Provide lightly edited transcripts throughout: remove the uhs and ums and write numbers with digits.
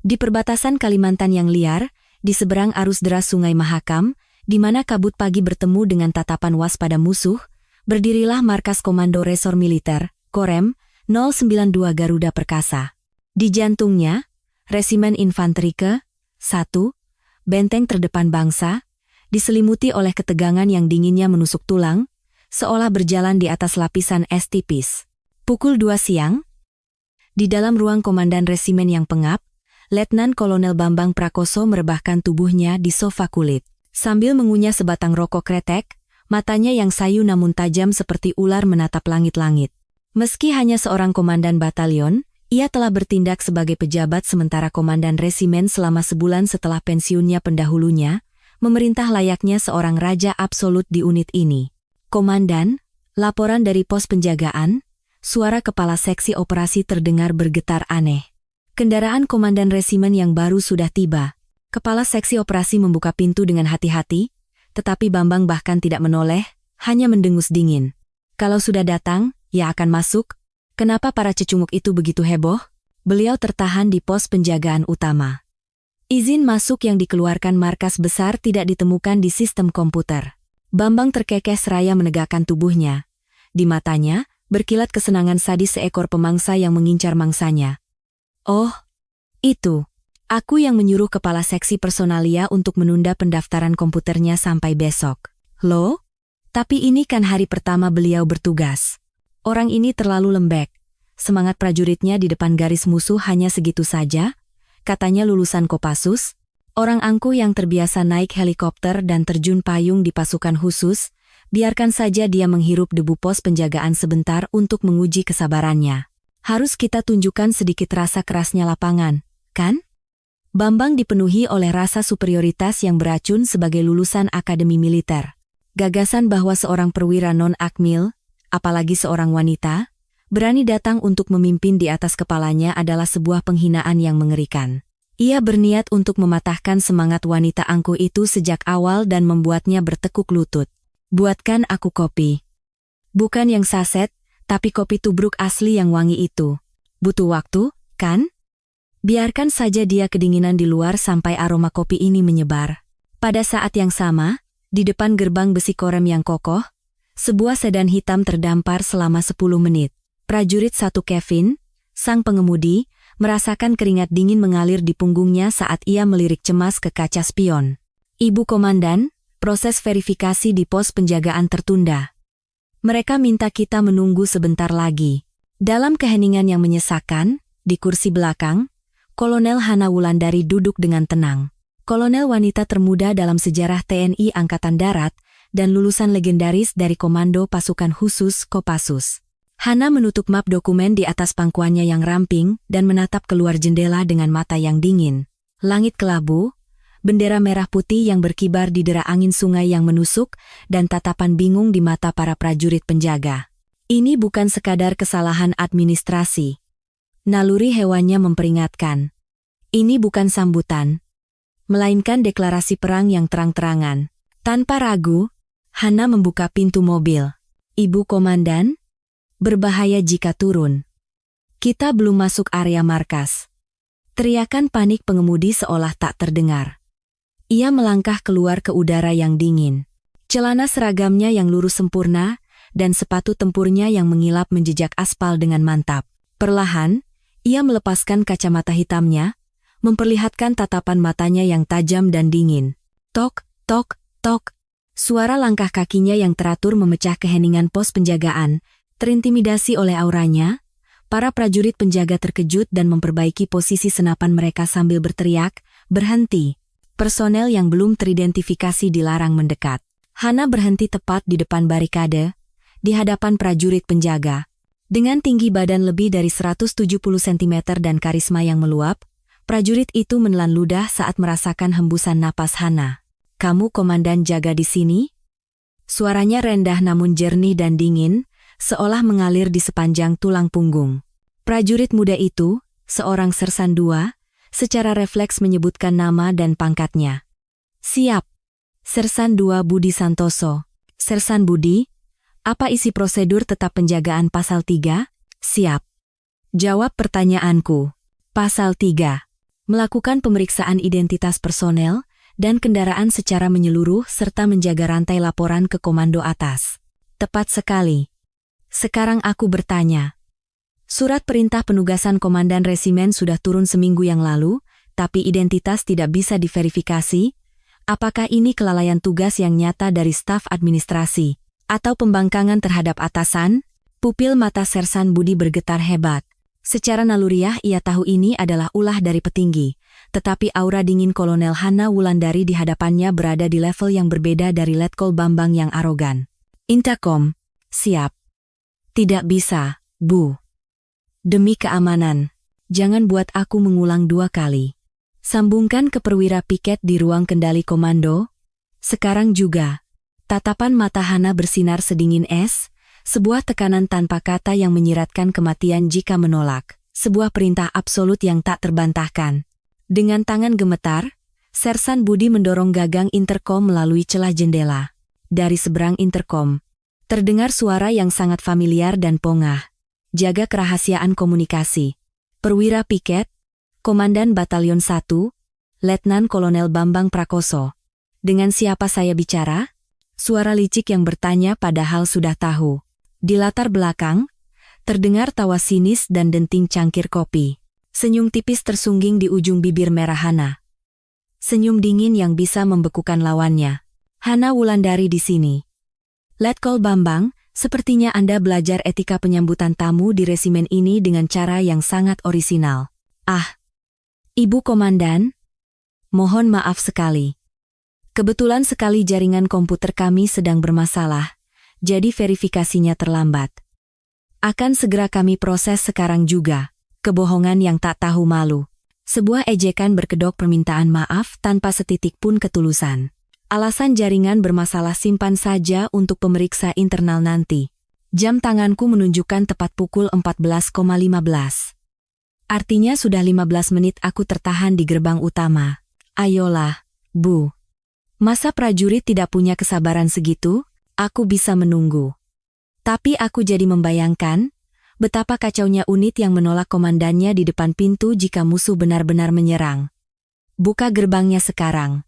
Di perbatasan Kalimantan yang liar, di seberang arus deras Sungai Mahakam, di mana kabut pagi bertemu dengan tatapan waspada musuh, berdirilah markas Komando Resor Militer, Korem, 092 Garuda Perkasa. Di jantungnya, Resimen Infanteri ke-1, benteng terdepan bangsa, diselimuti oleh ketegangan yang dinginnya menusuk tulang, seolah berjalan di atas lapisan es tipis. Pukul 2 siang, di dalam ruang komandan resimen yang pengap, Letnan Kolonel Bambang Prakoso merebahkan tubuhnya di sofa kulit. Sambil mengunyah sebatang rokok kretek, matanya yang sayu namun tajam seperti ular menatap langit-langit. Meski hanya seorang komandan batalion, ia telah bertindak sebagai pejabat sementara komandan resimen selama sebulan setelah pensiunnya pendahulunya, memerintah layaknya seorang raja absolut di unit ini. Komandan, laporan dari pos penjagaan, suara kepala seksi operasi terdengar bergetar aneh. Kendaraan komandan resimen yang baru sudah tiba. Kepala seksi operasi membuka pintu dengan hati-hati, tetapi Bambang bahkan tidak menoleh, hanya mendengus dingin. Kalau sudah datang, ia akan masuk. Kenapa para cecunguk itu begitu heboh? Beliau tertahan di pos penjagaan utama. Izin masuk yang dikeluarkan markas besar tidak ditemukan di sistem komputer. Bambang terkekeh seraya menegakkan tubuhnya. Di matanya, berkilat kesenangan sadis seekor pemangsa yang mengincar mangsanya. Oh, itu. Aku yang menyuruh kepala seksi personalia untuk menunda pendaftaran komputernya sampai besok. Loh? Tapi ini kan hari pertama beliau bertugas. Orang ini terlalu lembek. Semangat prajuritnya di depan garis musuh hanya segitu saja. Katanya lulusan Kopassus, orang angkuh yang terbiasa naik helikopter dan terjun payung di pasukan khusus, biarkan saja dia menghirup debu pos penjagaan sebentar untuk menguji kesabarannya. Harus kita tunjukkan sedikit rasa kerasnya lapangan, kan? Bambang dipenuhi oleh rasa superioritas yang beracun sebagai lulusan akademi militer. Gagasan bahwa seorang perwira non-akmil, apalagi seorang wanita, berani datang untuk memimpin di atas kepalanya adalah sebuah penghinaan yang mengerikan. Ia berniat untuk mematahkan semangat wanita angkuh itu sejak awal dan membuatnya bertekuk lutut. Buatkan aku kopi. Bukan yang saset, tapi kopi tubruk asli yang wangi itu. Butuh waktu, kan? Biarkan saja dia kedinginan di luar sampai aroma kopi ini menyebar. Pada saat yang sama, di depan gerbang besi Korem yang kokoh, sebuah sedan hitam terdampar selama 10 menit. Prajurit 1 Kevin, sang pengemudi, merasakan keringat dingin mengalir di punggungnya saat ia melirik cemas ke kaca spion. Ibu Komandan, proses verifikasi di pos penjagaan tertunda. Mereka minta kita menunggu sebentar lagi. Dalam keheningan yang menyesakan, di kursi belakang, Kolonel Hana Wulandari duduk dengan tenang. Kolonel wanita termuda dalam sejarah TNI Angkatan Darat dan lulusan legendaris dari Komando Pasukan Khusus Kopassus. Hana menutup map dokumen di atas pangkuannya yang ramping dan menatap keluar jendela dengan mata yang dingin. Langit kelabu, bendera merah putih yang berkibar di dera angin sungai yang menusuk, dan tatapan bingung di mata para prajurit penjaga. Ini bukan sekadar kesalahan administrasi. Naluri hewannya memperingatkan. Ini bukan sambutan, melainkan deklarasi perang yang terang-terangan. Tanpa ragu, Hana membuka pintu mobil. Ibu Komandan, berbahaya jika turun. Kita belum masuk area markas. Teriakan panik pengemudi seolah tak terdengar. Ia melangkah keluar ke udara yang dingin. Celana seragamnya yang lurus sempurna, dan sepatu tempurnya yang mengilap menjejak aspal dengan mantap. Perlahan, ia melepaskan kacamata hitamnya, memperlihatkan tatapan matanya yang tajam dan dingin. Tok, tok, tok. Suara langkah kakinya yang teratur memecah keheningan pos penjagaan. Terintimidasi oleh auranya, para prajurit penjaga terkejut dan memperbaiki posisi senapan mereka sambil berteriak, "Berhenti!" Personel yang belum teridentifikasi dilarang mendekat. Hana berhenti tepat di depan barikade, di hadapan prajurit penjaga. Dengan tinggi badan lebih dari 170 cm dan karisma yang meluap, prajurit itu menelan ludah saat merasakan hembusan napas Hana. "Kamu komandan jaga di sini?" Suaranya rendah namun jernih dan dingin, seolah mengalir di sepanjang tulang punggung. Prajurit muda itu, seorang sersan 2, secara refleks menyebutkan nama dan pangkatnya. "Siap." Sersan 2 Budi Santoso. "Sersan Budi, apa isi prosedur tetap penjagaan pasal 3? Siap." "Jawab pertanyaanku." "Pasal 3. melakukan pemeriksaan identitas personel dan kendaraan secara menyeluruh serta menjaga rantai laporan ke komando atas. Tepat sekali. Sekarang aku bertanya. Surat perintah penugasan komandan resimen sudah turun seminggu yang lalu, tapi identitas tidak bisa diverifikasi. Apakah ini kelalaian tugas yang nyata dari staf administrasi, atau pembangkangan terhadap atasan? Pupil mata Sersan Budi bergetar hebat. Secara naluriah ia tahu ini adalah ulah dari petinggi, tetapi aura dingin Kolonel Hana Wulandari di hadapannya berada di level yang berbeda dari Letkol Bambang yang arogan. Intercom, siap. Tidak bisa, Bu. Demi keamanan, jangan buat aku mengulang 2 kali. Sambungkan ke perwira piket di ruang kendali komando. Sekarang juga. Tatapan mata Hana bersinar sedingin es. Sebuah tekanan tanpa kata yang menyiratkan kematian jika menolak. Sebuah perintah absolut yang tak terbantahkan. Dengan tangan gemetar, Sersan Budi mendorong gagang interkom melalui celah jendela. Dari seberang interkom, terdengar suara yang sangat familiar dan pongah. Jaga kerahasiaan komunikasi. Perwira piket, Komandan Batalion 1, Letnan Kolonel Bambang Prakoso. Dengan siapa saya bicara? Suara licik yang bertanya padahal sudah tahu. Di latar belakang, terdengar tawa sinis dan denting cangkir kopi. Senyum tipis tersungging di ujung bibir merah Hana. Senyum dingin yang bisa membekukan lawannya. Hana Wulandari di sini. Letkol Bambang, sepertinya Anda belajar etika penyambutan tamu di resimen ini dengan cara yang sangat orisinal. Ah, Ibu Komandan, mohon maaf sekali. Kebetulan sekali jaringan komputer kami sedang bermasalah. Jadi verifikasinya terlambat. Akan segera kami proses sekarang juga. Kebohongan yang tak tahu malu. Sebuah ejekan berkedok permintaan maaf tanpa setitik pun ketulusan. Alasan jaringan bermasalah simpan saja untuk pemeriksa internal nanti. Jam tanganku menunjukkan tepat pukul 14,15. Artinya sudah 15 menit aku tertahan di gerbang utama. Ayolah, Bu. Masa prajurit tidak punya kesabaran segitu? Aku bisa menunggu. Tapi aku jadi membayangkan betapa kacaunya unit yang menolak komandannya di depan pintu jika musuh benar-benar menyerang. Buka gerbangnya sekarang.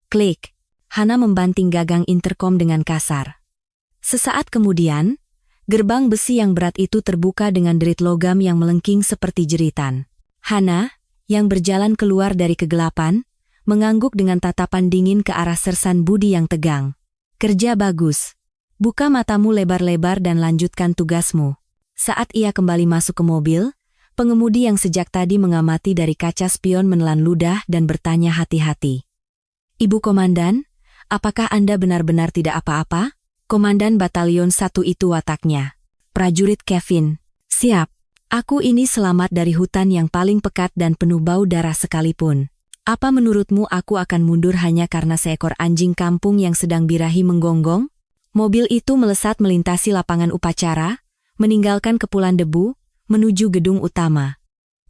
Klik. Hana membanting gagang interkom dengan kasar. Sesaat kemudian, gerbang besi yang berat itu terbuka dengan derit logam yang melengking seperti jeritan. Hana, yang berjalan keluar dari kegelapan, mengangguk dengan tatapan dingin ke arah Sersan Budi yang tegang. Kerja bagus. Buka matamu lebar-lebar dan lanjutkan tugasmu. Saat ia kembali masuk ke mobil, pengemudi yang sejak tadi mengamati dari kaca spion menelan ludah dan bertanya hati-hati. Ibu Komandan, apakah Anda benar-benar tidak apa-apa? Komandan Batalion 1 itu wataknya. Prajurit Kevin. Siap. Aku ini selamat dari hutan yang paling pekat dan penuh bau darah sekalipun. Apa menurutmu aku akan mundur hanya karena seekor anjing kampung yang sedang birahi menggonggong? Mobil itu melesat melintasi lapangan upacara, meninggalkan kepulan debu, menuju gedung utama.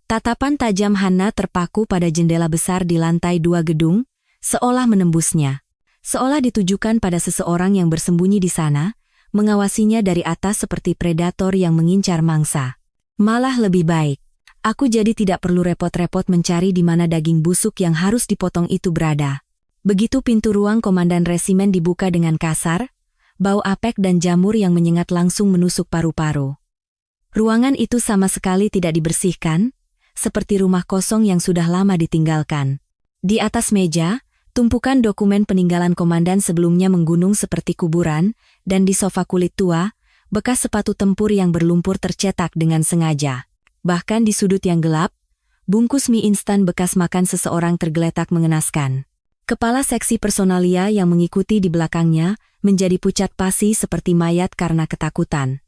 Tatapan tajam Hana terpaku pada jendela besar di lantai 2 gedung, seolah menembusnya. Seolah ditujukan pada seseorang yang bersembunyi di sana, mengawasinya dari atas seperti predator yang mengincar mangsa. Malah lebih baik. Aku jadi tidak perlu repot-repot mencari di mana daging busuk yang harus dipotong itu berada. Begitu pintu ruang komandan resimen dibuka dengan kasar, bau apek dan jamur yang menyengat langsung menusuk paru-paru. Ruangan itu sama sekali tidak dibersihkan, seperti rumah kosong yang sudah lama ditinggalkan. Di atas meja, tumpukan dokumen peninggalan komandan sebelumnya menggunung seperti kuburan, dan di sofa kulit tua, bekas sepatu tempur yang berlumpur tercetak dengan sengaja. Bahkan di sudut yang gelap, bungkus mie instan bekas makan seseorang tergeletak mengenaskan. Kepala seksi personalia yang mengikuti di belakangnya menjadi pucat pasi seperti mayat karena ketakutan.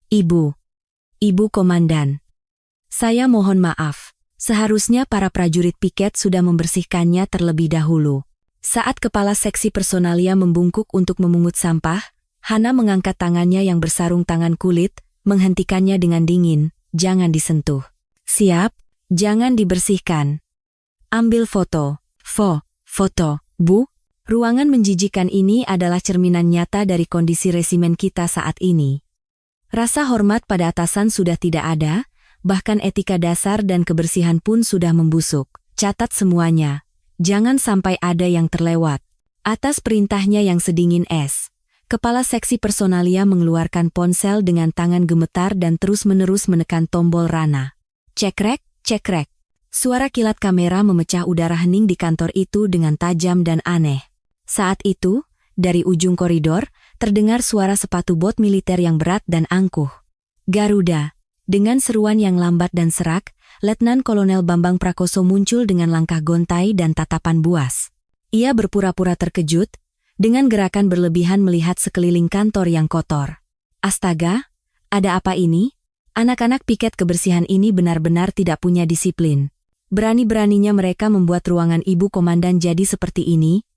Ibu Komandan, saya mohon maaf. Seharusnya para prajurit piket sudah membersihkannya terlebih dahulu. Saat kepala seksi personalia membungkuk untuk memungut sampah, Hana mengangkat tangannya yang bersarung tangan kulit, menghentikannya dengan dingin. Jangan disentuh. Siap, jangan dibersihkan. Ambil foto. Foto, Bu. Ruangan menjijikan ini adalah cerminan nyata dari kondisi resimen kita saat ini. Rasa hormat pada atasan sudah tidak ada, bahkan etika dasar dan kebersihan pun sudah membusuk. Catat semuanya. Jangan sampai ada yang terlewat. Atas perintahnya yang sedingin es, Kepala Seksi Personalia mengeluarkan ponsel dengan tangan gemetar dan terus-menerus menekan tombol rana. Cekrek, cekrek. Suara kilat kamera memecah udara hening di kantor itu dengan tajam dan aneh. Saat itu, dari ujung koridor, terdengar suara sepatu bot militer yang berat dan angkuh. Garuda. Dengan seruan yang lambat dan serak, Letnan Kolonel Bambang Prakoso muncul dengan langkah gontai dan tatapan buas. Ia berpura-pura terkejut, dengan gerakan berlebihan melihat sekeliling kantor yang kotor. Astaga, ada apa ini? Anak-anak piket kebersihan ini benar-benar tidak punya disiplin. Berani-beraninya mereka membuat ruangan ibu komandan jadi seperti ini.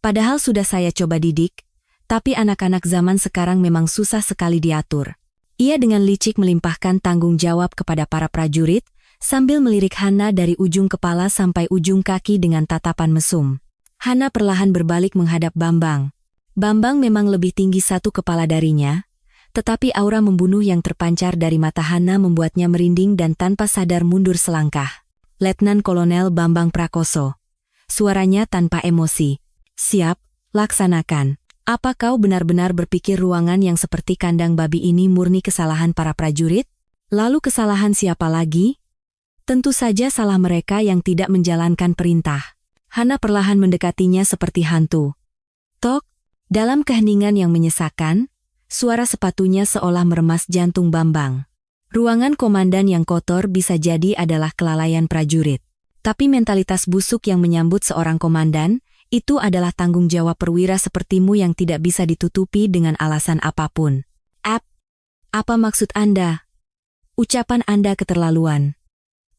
Padahal sudah saya coba didik, tapi anak-anak zaman sekarang memang susah sekali diatur. Ia dengan licik melimpahkan tanggung jawab kepada para prajurit, sambil melirik Hana dari ujung kepala sampai ujung kaki dengan tatapan mesum. Hana perlahan berbalik menghadap Bambang. Bambang memang lebih tinggi satu kepala darinya, tetapi aura membunuh yang terpancar dari mata Hana membuatnya merinding dan tanpa sadar mundur selangkah. Letnan Kolonel Bambang Prakoso. Suaranya tanpa emosi. Siap, laksanakan. Apa kau benar-benar berpikir ruangan yang seperti kandang babi ini murni kesalahan para prajurit? Lalu kesalahan siapa lagi? Tentu saja salah mereka yang tidak menjalankan perintah. Hana perlahan mendekatinya seperti hantu. Tok, dalam keheningan yang menyesakan, suara sepatunya seolah meremas jantung Bambang. Ruangan komandan yang kotor bisa jadi adalah kelalaian prajurit. Tapi mentalitas busuk yang menyambut seorang komandan, itu adalah tanggung jawab perwira sepertimu yang tidak bisa ditutupi dengan alasan apapun. Apa maksud Anda? Ucapan Anda keterlaluan.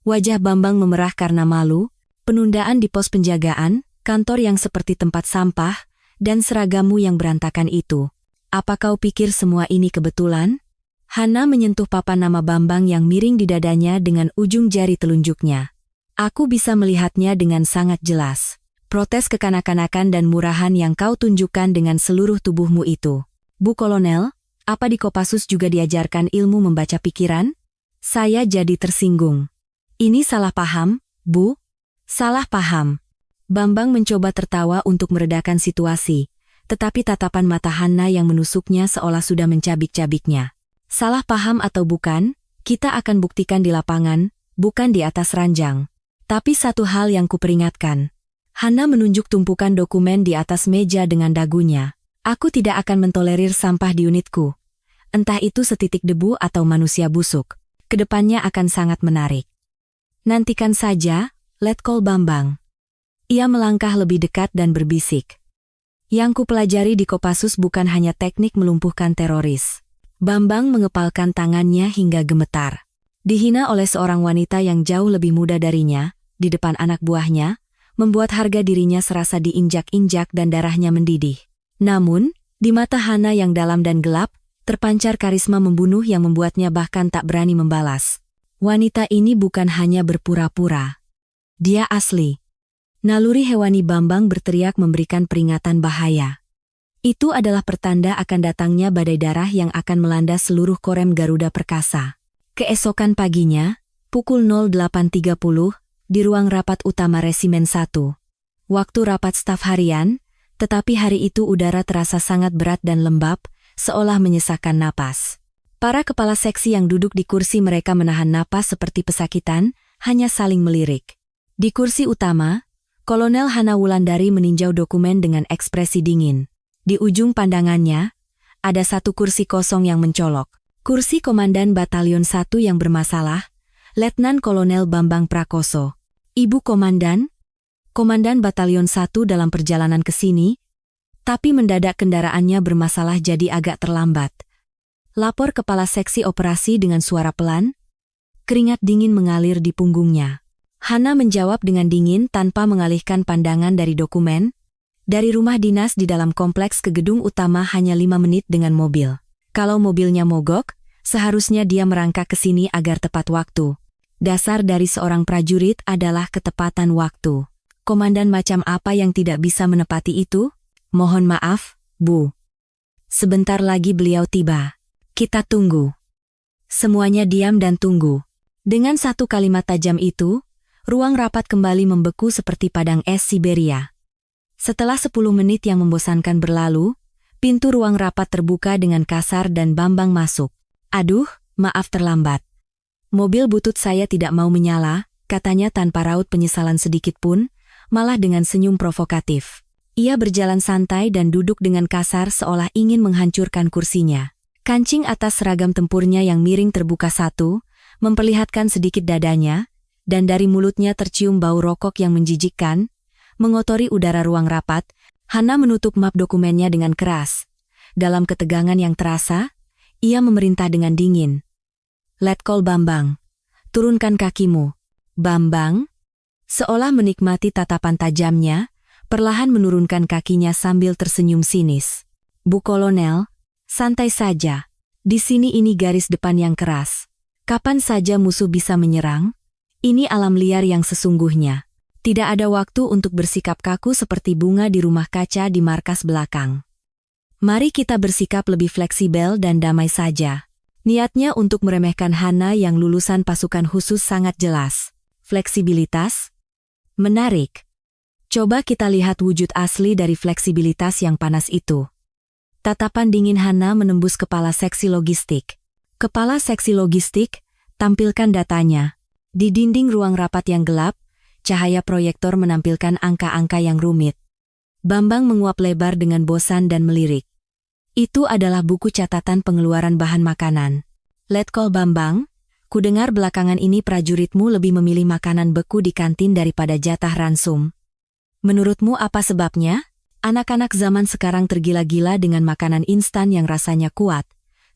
Wajah Bambang memerah karena malu, penundaan di pos penjagaan, kantor yang seperti tempat sampah, dan seragamu yang berantakan itu. Apa kau pikir semua ini kebetulan? Hana menyentuh papan nama Bambang yang miring di dadanya dengan ujung jari telunjuknya. Aku bisa melihatnya dengan sangat jelas. Protes kekanak-kanakan dan murahan yang kau tunjukkan dengan seluruh tubuhmu itu. Bu Kolonel, apa di Kopassus juga diajarkan ilmu membaca pikiran? Saya jadi tersinggung. Ini salah paham, Bu. Salah paham. Bambang mencoba tertawa untuk meredakan situasi, tetapi tatapan mata Hana yang menusuknya seolah sudah mencabik-cabiknya. Salah paham atau bukan, kita akan buktikan di lapangan, bukan di atas ranjang. Tapi satu hal yang kuperingatkan. Hana menunjuk tumpukan dokumen di atas meja dengan dagunya. Aku tidak akan mentolerir sampah di unitku. Entah itu setitik debu atau manusia busuk. Kedepannya akan sangat menarik. Nantikan saja, Letkol Bambang. Ia melangkah lebih dekat dan berbisik. Yang kupelajari di Kopassus bukan hanya teknik melumpuhkan teroris. Bambang mengepalkan tangannya hingga gemetar. Dihina oleh seorang wanita yang jauh lebih muda darinya, di depan anak buahnya, membuat harga dirinya serasa diinjak-injak dan darahnya mendidih. Namun, di mata Hana yang dalam dan gelap, terpancar karisma membunuh yang membuatnya bahkan tak berani membalas. Wanita ini bukan hanya berpura-pura. Dia asli. Naluri hewani Bambang berteriak memberikan peringatan bahaya. Itu adalah pertanda akan datangnya badai darah yang akan melanda seluruh Korem Garuda Perkasa. Keesokan paginya, pukul 08.30, di ruang rapat utama Resimen 1. Waktu rapat staf harian, tetapi hari itu udara terasa sangat berat dan lembab, seolah menyesakkan napas. Para kepala seksi yang duduk di kursi mereka menahan napas seperti pesakitan, hanya saling melirik. Di kursi utama, Kolonel Hana Wulandari meninjau dokumen dengan ekspresi dingin. Di ujung pandangannya, ada satu kursi kosong yang mencolok. Kursi Komandan Batalion 1 yang bermasalah, Letnan Kolonel Bambang Prakoso. Ibu Komandan? Komandan Batalion 1 dalam perjalanan ke sini, tapi mendadak kendaraannya bermasalah jadi agak terlambat. Lapor Kepala Seksi Operasi dengan suara pelan. Keringat dingin mengalir di punggungnya. Hana menjawab dengan dingin tanpa mengalihkan pandangan dari dokumen. Dari rumah dinas di dalam kompleks ke gedung utama hanya 5 menit dengan mobil. Kalau mobilnya mogok, seharusnya dia merangkak ke sini agar tepat waktu. Dasar dari seorang prajurit adalah ketepatan waktu. Komandan macam apa yang tidak bisa menepati itu? Mohon maaf, Bu. Sebentar lagi beliau tiba. Kita tunggu. Semuanya diam dan tunggu. Dengan satu kalimat tajam itu, ruang rapat kembali membeku seperti padang es Siberia. Setelah 10 menit yang membosankan berlalu, pintu ruang rapat terbuka dengan kasar dan Bambang masuk. "Aduh, maaf terlambat. Mobil butut saya tidak mau menyala," katanya tanpa raut penyesalan sedikit pun, malah dengan senyum provokatif. Ia berjalan santai dan duduk dengan kasar seolah ingin menghancurkan kursinya. Kancing atas seragam tempurnya yang miring terbuka satu, memperlihatkan sedikit dadanya, dan dari mulutnya tercium bau rokok yang menjijikkan, mengotori udara ruang rapat. Hana menutup map dokumennya dengan keras. Dalam ketegangan yang terasa, ia memerintah dengan dingin. "Letkol Bambang, turunkan kakimu." Bambang, seolah menikmati tatapan tajamnya, perlahan menurunkan kakinya sambil tersenyum sinis. "Bu Kolonel, santai saja. Di sini ini garis depan yang keras. Kapan saja musuh bisa menyerang? Ini alam liar yang sesungguhnya. Tidak ada waktu untuk bersikap kaku seperti bunga di rumah kaca di markas belakang. Mari kita bersikap lebih fleksibel dan damai saja." Niatnya untuk meremehkan Hana yang lulusan pasukan khusus sangat jelas. Fleksibilitas? Menarik. Coba kita lihat wujud asli dari fleksibilitas yang panas itu. Tatapan dingin Hana menembus kepala seksi logistik. "Kepala seksi logistik, tampilkan datanya." Di dinding ruang rapat yang gelap, cahaya proyektor menampilkan angka-angka yang rumit. Bambang menguap lebar dengan bosan dan melirik. "Itu adalah buku catatan pengeluaran bahan makanan. Letkol Bambang, kudengar belakangan ini prajuritmu lebih memilih makanan beku di kantin daripada jatah ransum. Menurutmu apa sebabnya? Anak-anak zaman sekarang tergila-gila dengan makanan instan yang rasanya kuat.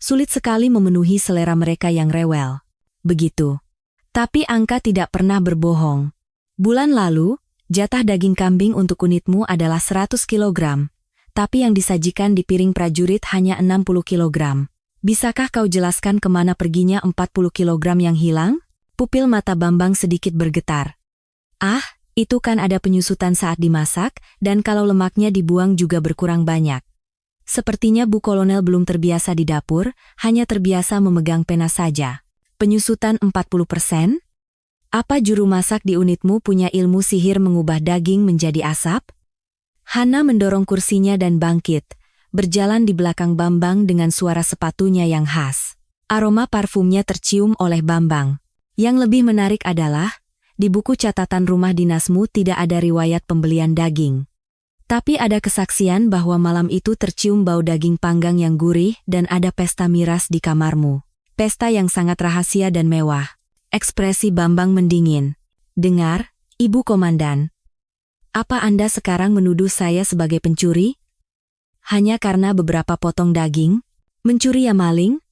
Sulit sekali memenuhi selera mereka yang rewel." Begitu. Tapi angka tidak pernah berbohong. Bulan lalu, jatah daging kambing untuk unitmu adalah 100 kilogram, tapi yang disajikan di piring prajurit hanya 60 kilogram. Bisakah kau jelaskan kemana perginya 40 kilogram yang hilang? Pupil mata Bambang sedikit bergetar. "Ah, itu kan ada penyusutan saat dimasak, dan kalau lemaknya dibuang juga berkurang banyak." Sepertinya Bu Kolonel belum terbiasa di dapur, hanya terbiasa memegang pena saja. "Penyusutan 40%? Apa juru masak di unitmu punya ilmu sihir mengubah daging menjadi asap?" Hana mendorong kursinya dan bangkit, berjalan di belakang Bambang dengan suara sepatunya yang khas. Aroma parfumnya tercium oleh Bambang. Yang lebih menarik adalah, di buku catatan rumah dinasmu tidak ada riwayat pembelian daging. Tapi ada kesaksian bahwa malam itu tercium bau daging panggang yang gurih dan ada pesta miras di kamarmu. Pesta yang sangat rahasia dan mewah. Ekspresi Bambang mendingin. "Dengar, Ibu Komandan. Apa Anda sekarang menuduh saya sebagai pencuri? Hanya karena beberapa potong daging? Mencuri ya maling?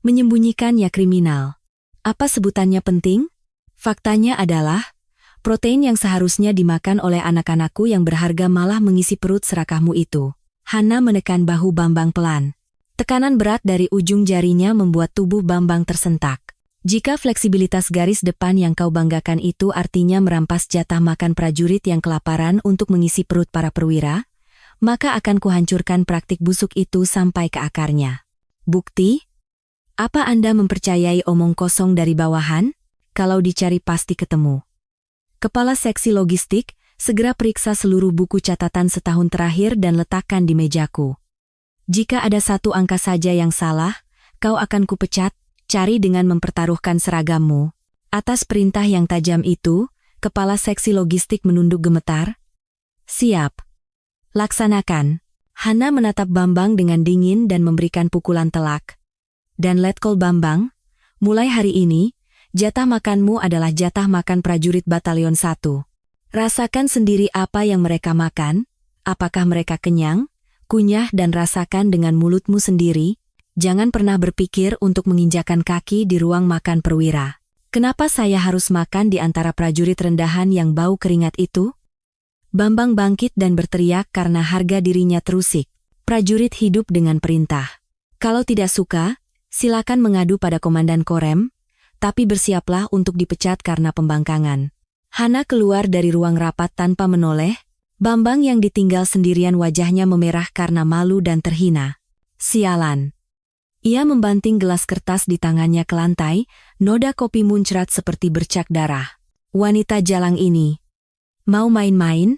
Menyembunyikan ya kriminal. Apa sebutannya penting? Faktanya adalah, protein yang seharusnya dimakan oleh anak-anakku yang berharga malah mengisi perut serakahmu itu." Hana menekan bahu Bambang pelan. Tekanan berat dari ujung jarinya membuat tubuh Bambang tersentak. "Jika fleksibilitas garis depan yang kau banggakan itu artinya merampas jatah makan prajurit yang kelaparan untuk mengisi perut para perwira, maka akan kuhancurkan praktik busuk itu sampai ke akarnya. Bukti? Apa Anda mempercayai omong kosong dari bawahan? Kalau dicari pasti ketemu." Kepala seksi logistik, segera periksa seluruh buku catatan setahun terakhir dan letakkan di mejaku. "Jika ada satu angka saja yang salah, kau akan kupecat, cari dengan mempertaruhkan seragammu." Atas perintah yang tajam itu, kepala seksi logistik menunduk gemetar. "Siap. Laksanakan." Hana menatap Bambang dengan dingin dan memberikan pukulan telak. "Dan Letkol Bambang, mulai hari ini, jatah makanmu adalah jatah makan prajurit Batalion 1. Rasakan sendiri apa yang mereka makan, apakah mereka kenyang, kunyah dan rasakan dengan mulutmu sendiri. Jangan pernah berpikir untuk menginjakan kaki di ruang makan perwira. Kenapa saya harus makan di antara prajurit rendahan yang bau keringat itu?" Bambang bangkit dan berteriak karena harga dirinya terusik. Prajurit hidup dengan perintah. Kalau tidak suka, silakan mengadu pada Komandan Korem, tapi bersiaplah untuk dipecat karena pembangkangan. Hana keluar dari ruang rapat tanpa menoleh. Bambang yang ditinggal sendirian wajahnya memerah karena malu dan terhina. "Sialan." Ia membanting gelas kertas di tangannya ke lantai, noda kopi muncrat seperti bercak darah. wanita jalang ini. Mau main-main?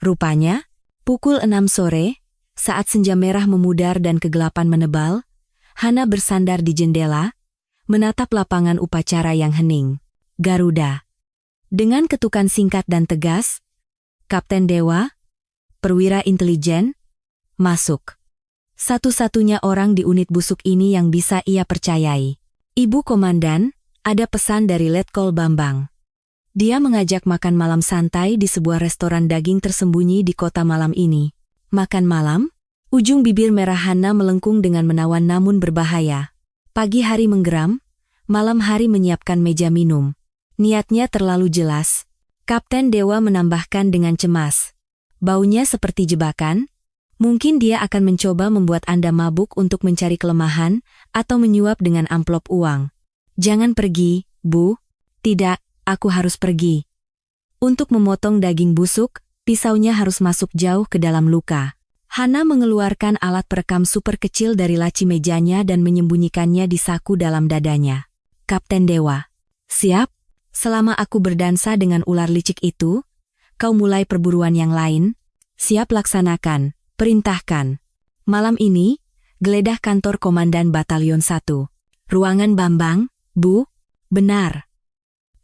Rupanya, pukul 6 sore, saat senja merah memudar dan kegelapan menebal, Hana bersandar di jendela, menatap lapangan upacara yang hening. Garuda. Dengan ketukan singkat dan tegas, Kapten Dewa, perwira intelijen, masuk. Satu-satunya orang di unit busuk ini yang bisa ia percayai. Ibu Komandan, ada pesan dari Letkol Bambang. Dia mengajak makan malam santai di sebuah restoran daging tersembunyi di kota malam ini. Makan malam? Ujung bibir merah Hana melengkung dengan menawan namun berbahaya. Pagi hari menggeram, malam hari menyiapkan meja minum. Niatnya terlalu jelas. Kapten Dewa menambahkan dengan cemas. Baunya seperti jebakan. Mungkin dia akan mencoba membuat Anda mabuk untuk mencari kelemahan atau menyuap dengan amplop uang. Jangan pergi, Bu. Tidak, aku harus pergi. Untuk memotong daging busuk, pisaunya harus masuk jauh ke dalam luka. Hana mengeluarkan alat perekam super kecil dari laci mejanya dan menyembunyikannya di saku dalam dadanya. Kapten Dewa. Siap? Selama aku berdansa dengan ular licik itu, kau mulai perburuan yang lain. Siap laksanakan, perintahkan. Malam ini, geledah kantor Komandan Batalion 1. Ruangan Bambang, Bu? Benar.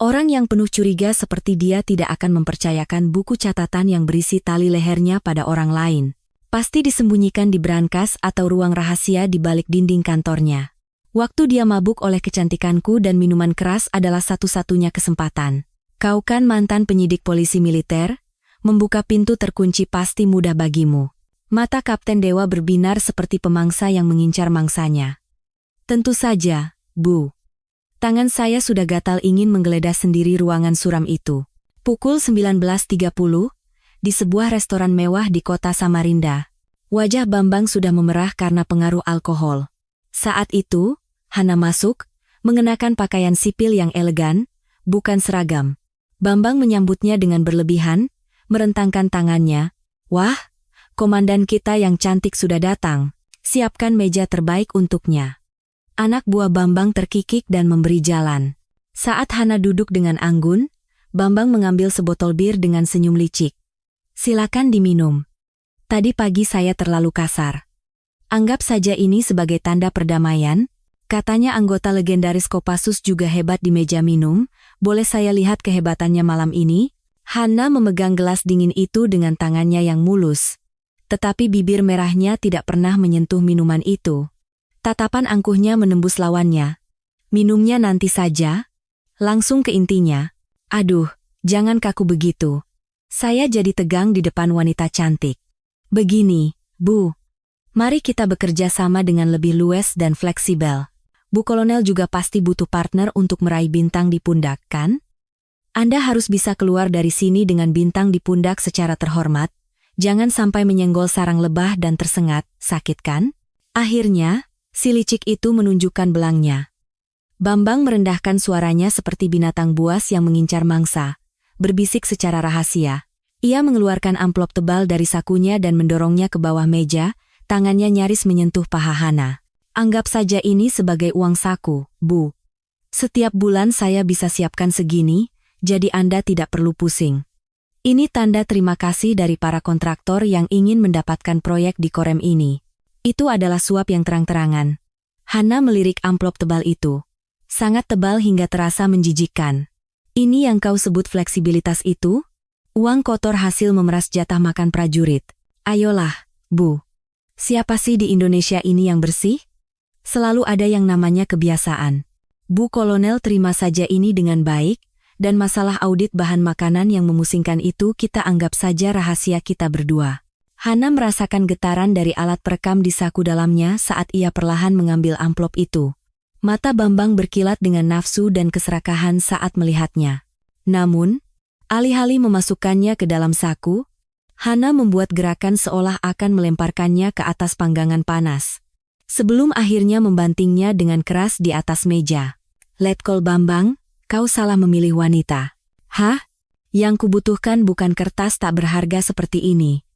Orang yang penuh curiga seperti dia tidak akan mempercayakan buku catatan yang berisi tali lehernya pada orang lain. Pasti disembunyikan di brankas atau ruang rahasia di balik dinding kantornya. Waktu dia mabuk oleh kecantikanku dan minuman keras adalah satu-satunya kesempatan. Kau kan mantan penyidik polisi militer, membuka pintu terkunci pasti mudah bagimu. Mata Kapten Dewa berbinar seperti pemangsa yang mengincar mangsanya. Tentu saja, Bu. Tangan saya sudah gatal ingin menggeledah sendiri ruangan suram itu. Pukul 19.30, di sebuah restoran mewah di kota Samarinda. Wajah Bambang sudah memerah karena pengaruh alkohol. Saat itu, Hana masuk, mengenakan pakaian sipil yang elegan, bukan seragam. Bambang menyambutnya dengan berlebihan, merentangkan tangannya. Wah, komandan kita yang cantik sudah datang. Siapkan meja terbaik untuknya. Anak buah Bambang terkikik dan memberi jalan. Saat Hana duduk dengan anggun, Bambang mengambil sebotol bir dengan senyum licik. Silakan diminum. Tadi pagi saya terlalu kasar. Anggap saja ini sebagai tanda perdamaian. Katanya anggota legendaris Kopassus juga hebat di meja minum. Boleh saya lihat kehebatannya malam ini? Hana memegang gelas dingin itu dengan tangannya yang mulus. Tetapi bibir merahnya tidak pernah menyentuh minuman itu. Tatapan angkuhnya menembus lawannya. Minumnya nanti saja. Langsung ke intinya. Aduh, jangan kaku begitu. Saya jadi tegang di depan wanita cantik. Begini, Bu. Mari kita bekerja sama dengan lebih luas dan fleksibel. Bu Kolonel juga pasti butuh partner untuk meraih bintang di pundak, kan? Anda harus bisa keluar dari sini dengan bintang di pundak secara terhormat. Jangan sampai menyenggol sarang lebah dan tersengat, sakit kan? Akhirnya, si licik itu menunjukkan belangnya. Bambang merendahkan suaranya seperti binatang buas yang mengincar mangsa, berbisik secara rahasia. Ia mengeluarkan amplop tebal dari sakunya dan mendorongnya ke bawah meja, tangannya nyaris menyentuh paha Hana. Anggap saja ini sebagai uang saku, Bu. Setiap bulan saya bisa siapkan segini, jadi Anda tidak perlu pusing. Ini tanda terima kasih dari para kontraktor yang ingin mendapatkan proyek di Korem ini. Itu adalah suap yang terang-terangan. Hana melirik amplop tebal itu. Sangat tebal hingga terasa menjijikkan. Ini yang kau sebut fleksibilitas itu? Uang kotor hasil memeras jatah makan prajurit. Ayolah, Bu. Siapa sih di Indonesia ini yang bersih? Selalu ada yang namanya kebiasaan. Bu Kolonel terima saja ini dengan baik, dan masalah audit bahan makanan yang memusingkan itu kita anggap saja rahasia kita berdua. Hana merasakan getaran dari alat perekam di saku dalamnya saat ia perlahan mengambil amplop itu. Mata Bambang berkilat dengan nafsu dan keserakahan saat melihatnya. Namun, alih-alih memasukkannya ke dalam saku, Hana membuat gerakan seolah akan melemparkannya ke atas panggangan panas. Sebelum akhirnya membantingnya dengan keras di atas meja. Letkol Bambang, kau salah memilih wanita. Hah? Yang kubutuhkan bukan kertas tak berharga seperti ini.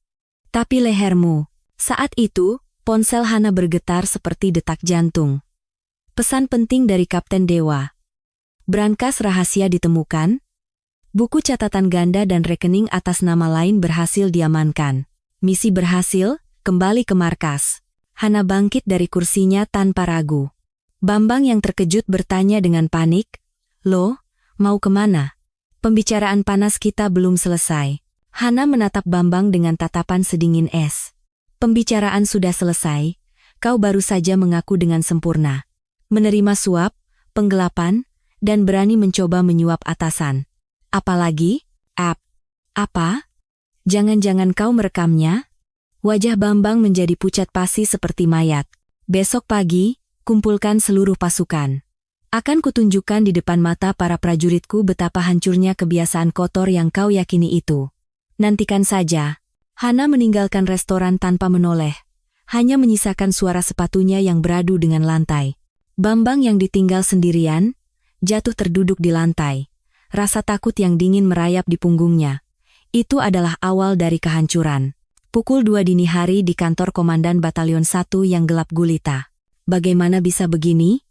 Tapi lehermu. Saat itu, ponsel Hana bergetar seperti detak jantung. Pesan penting dari Kapten Dewa. Brankas rahasia ditemukan. Buku catatan ganda dan rekening atas nama lain berhasil diamankan. Misi berhasil, kembali ke markas. Hana bangkit dari kursinya tanpa ragu. Bambang yang terkejut bertanya dengan panik, "Lo, mau kemana? Pembicaraan panas kita belum selesai." Hana menatap Bambang dengan tatapan sedingin es. "Pembicaraan sudah selesai, kau baru saja mengaku dengan sempurna. Menerima suap, penggelapan, dan berani mencoba menyuap atasan. Apalagi? Apa? Jangan-jangan kau merekamnya?" Wajah Bambang menjadi pucat pasi seperti mayat. "Besok pagi, kumpulkan seluruh pasukan. Akan kutunjukkan di depan mata para prajuritku betapa hancurnya kebiasaan kotor yang kau yakini itu. Nantikan saja." Hana meninggalkan restoran tanpa menoleh. Hanya menyisakan suara sepatunya yang beradu dengan lantai. Bambang yang ditinggal sendirian, jatuh terduduk di lantai. Rasa takut yang dingin merayap di punggungnya. Itu adalah awal dari kehancuran. Pukul 2 dini hari di kantor Komandan Batalion 1 yang gelap gulita. Bagaimana bisa begini?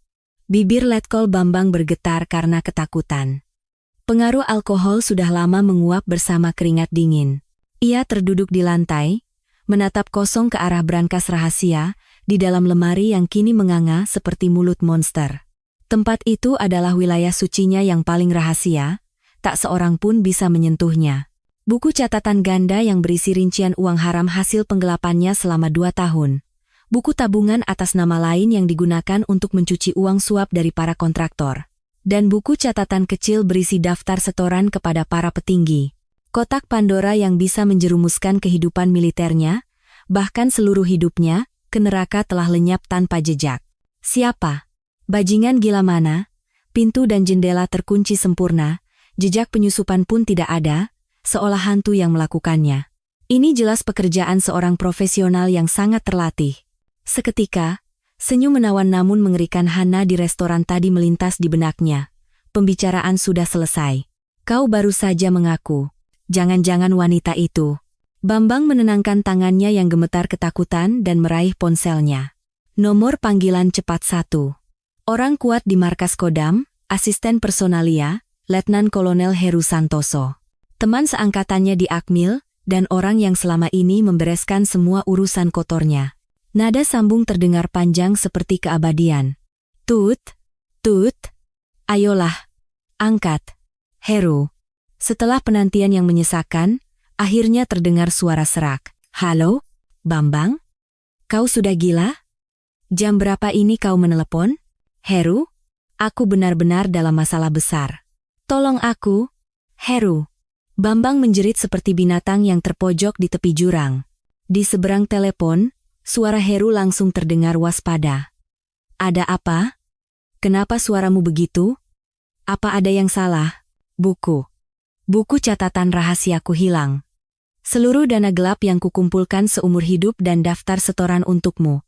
Bibir Letkol Bambang bergetar karena ketakutan. Pengaruh alkohol sudah lama menguap bersama keringat dingin. Ia terduduk di lantai, menatap kosong ke arah brankas rahasia, di dalam lemari yang kini menganga seperti mulut monster. Tempat itu adalah wilayah sucinya yang paling rahasia, tak seorang pun bisa menyentuhnya. Buku catatan ganda yang berisi rincian uang haram hasil penggelapannya selama 2 tahun. Buku tabungan atas nama lain yang digunakan untuk mencuci uang suap dari para kontraktor. Dan buku catatan kecil berisi daftar setoran kepada para petinggi. Kotak Pandora yang bisa menjerumuskan kehidupan militernya, bahkan seluruh hidupnya, ke neraka telah lenyap tanpa jejak. Siapa? Bajingan gila mana? Pintu dan jendela terkunci sempurna, jejak penyusupan pun tidak ada, seolah hantu yang melakukannya. Ini jelas pekerjaan seorang profesional yang sangat terlatih. Seketika, senyum menawan namun mengerikan Hana di restoran tadi melintas di benaknya. Pembicaraan sudah selesai. Kau baru saja mengaku. Jangan-jangan wanita itu. Bambang menenangkan tangannya yang gemetar ketakutan dan meraih ponselnya. Nomor panggilan cepat 1. Orang kuat di markas Kodam, asisten personalia, Letnan Kolonel Heru Santoso. Teman seangkatannya di Akmil, dan orang yang selama ini membereskan semua urusan kotornya. Nada sambung terdengar panjang seperti keabadian. Tut, ayolah, angkat. Heru. Setelah penantian yang menyesakan, akhirnya terdengar suara serak. Halo, Bambang? Kau sudah gila? Jam berapa ini kau menelepon? Heru, aku benar-benar dalam masalah besar. Tolong aku, Heru. Bambang menjerit seperti binatang yang terpojok di tepi jurang. Di seberang telepon, suara Heru langsung terdengar waspada. Ada apa? Kenapa suaramu begitu? Apa ada yang salah? Buku catatan rahasiaku hilang. Seluruh dana gelap yang kukumpulkan seumur hidup dan daftar setoran untukmu.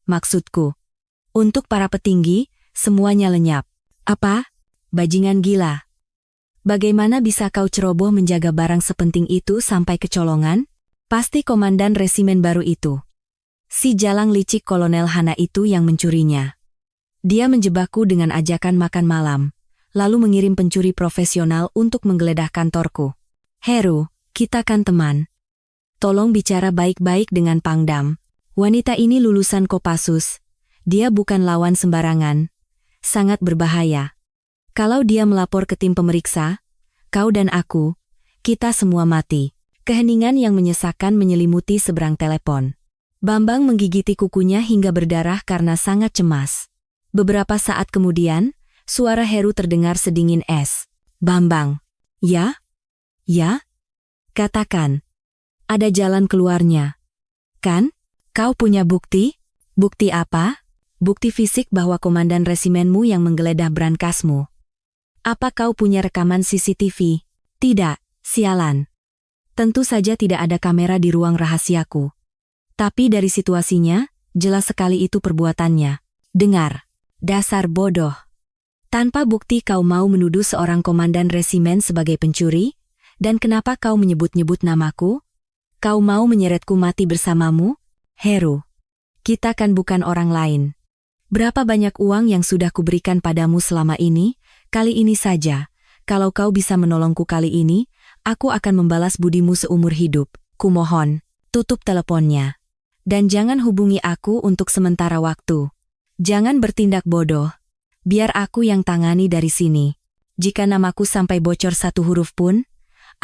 Maksudku, untuk para petinggi, semuanya lenyap. Apa? Bajingan gila. Bagaimana bisa kau ceroboh menjaga barang sepenting itu sampai kecolongan? Pasti komandan resimen baru itu. Si jalang licik Kolonel Hana itu yang mencurinya. Dia menjebakku dengan ajakan makan malam, lalu mengirim pencuri profesional untuk menggeledah kantorku. Heru, kita kan teman. Tolong bicara baik-baik dengan Pangdam. Wanita ini lulusan Kopassus. Dia bukan lawan sembarangan. Sangat berbahaya. Kalau dia melapor ke tim pemeriksa, kau dan aku, kita semua mati. Keheningan yang menyesakan menyelimuti seberang telepon. Bambang menggigiti kukunya hingga berdarah karena sangat cemas. Beberapa saat kemudian, suara Heru terdengar sedingin es. Bambang. Ya? Katakan. Ada jalan keluarnya. Kan? Kau punya bukti? Bukti apa? Bukti fisik bahwa komandan resimenmu yang menggeledah brankasmu. Apa kau punya rekaman CCTV? Tidak, sialan. Tentu saja tidak ada kamera di ruang rahasiaku. Tapi dari situasinya, jelas sekali itu perbuatannya. Dengar, dasar bodoh. Tanpa bukti kau mau menuduh seorang komandan resimen sebagai pencuri? Dan kenapa kau menyebut-nyebut namaku? Kau mau menyeretku mati bersamamu? Heru, kita kan bukan orang lain. Berapa banyak uang yang sudah kuberikan padamu selama ini, kali ini saja, Kalau kau bisa menolongku kali ini, aku akan membalas budimu seumur hidup. Kumohon, tutup teleponnya. Dan jangan hubungi aku untuk sementara waktu. Jangan bertindak bodoh. Biar aku yang tangani dari sini. Jika namaku sampai bocor satu huruf pun,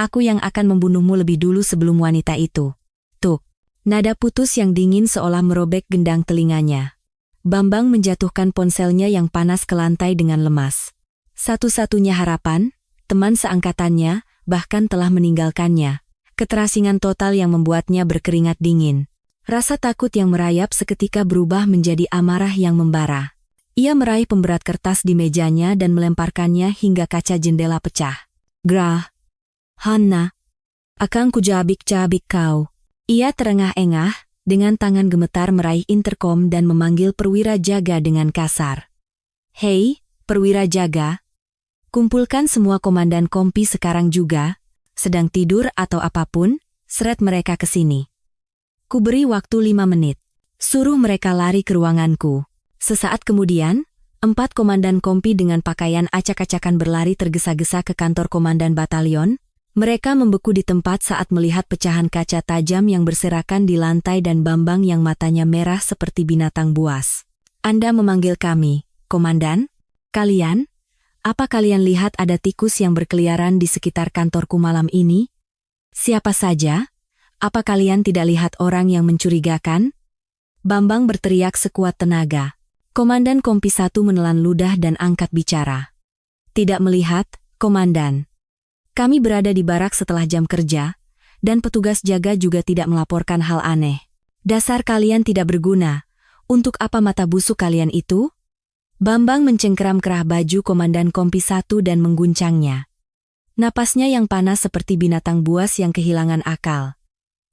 aku yang akan membunuhmu lebih dulu sebelum wanita itu. Tuk. Nada putus yang dingin seolah merobek gendang telinganya. Bambang menjatuhkan ponselnya yang panas ke lantai dengan lemas. Satu-satunya harapan, teman seangkatannya, bahkan telah meninggalkannya. Keterasingan total yang membuatnya berkeringat dingin. Rasa takut yang merayap seketika berubah menjadi amarah yang membara. Ia meraih pemberat kertas di mejanya dan melemparkannya hingga kaca jendela pecah. Grah. Hanna. Akang kujabik-cabik kau. Ia terengah-engah, dengan tangan gemetar meraih interkom dan memanggil perwira jaga dengan kasar. Hei, perwira jaga. Kumpulkan semua komandan kompi sekarang juga, sedang tidur atau apapun, seret mereka ke sini. Kuberi waktu 5 menit. Suruh mereka lari ke ruanganku. Sesaat kemudian, 4 komandan kompi dengan pakaian acak-acakan berlari tergesa-gesa ke kantor komandan batalion. Mereka membeku di tempat saat melihat pecahan kaca tajam yang berserakan di lantai dan Bambang yang matanya merah seperti binatang buas. Anda memanggil kami, komandan? Kalian? Apa kalian lihat ada tikus yang berkeliaran di sekitar kantorku malam ini? Siapa saja? Apa kalian tidak lihat orang yang mencurigakan? Bambang berteriak sekuat tenaga. Komandan Kompi 1 menelan ludah dan angkat bicara. Tidak melihat, komandan. Kami berada di barak setelah jam kerja, dan petugas jaga juga tidak melaporkan hal aneh. Dasar kalian tidak berguna. Untuk apa mata busuk kalian itu? Bambang mencengkeram kerah baju komandan Kompi 1 dan mengguncangnya. Napasnya yang panas seperti binatang buas yang kehilangan akal.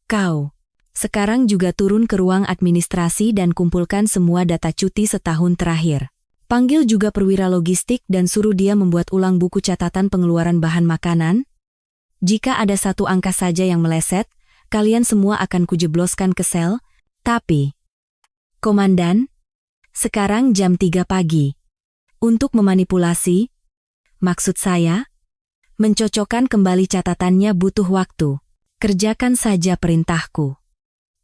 Kau, sekarang juga turun ke ruang administrasi dan kumpulkan semua data cuti setahun terakhir. Panggil juga perwira logistik dan suruh dia membuat ulang buku catatan pengeluaran bahan makanan. Jika ada satu angka saja yang meleset, kalian semua akan kujebloskan ke sel, tapi... Komandan, sekarang jam 3 pagi. Untuk memanipulasi, maksud saya, mencocokkan kembali catatannya butuh waktu. Kerjakan saja perintahku.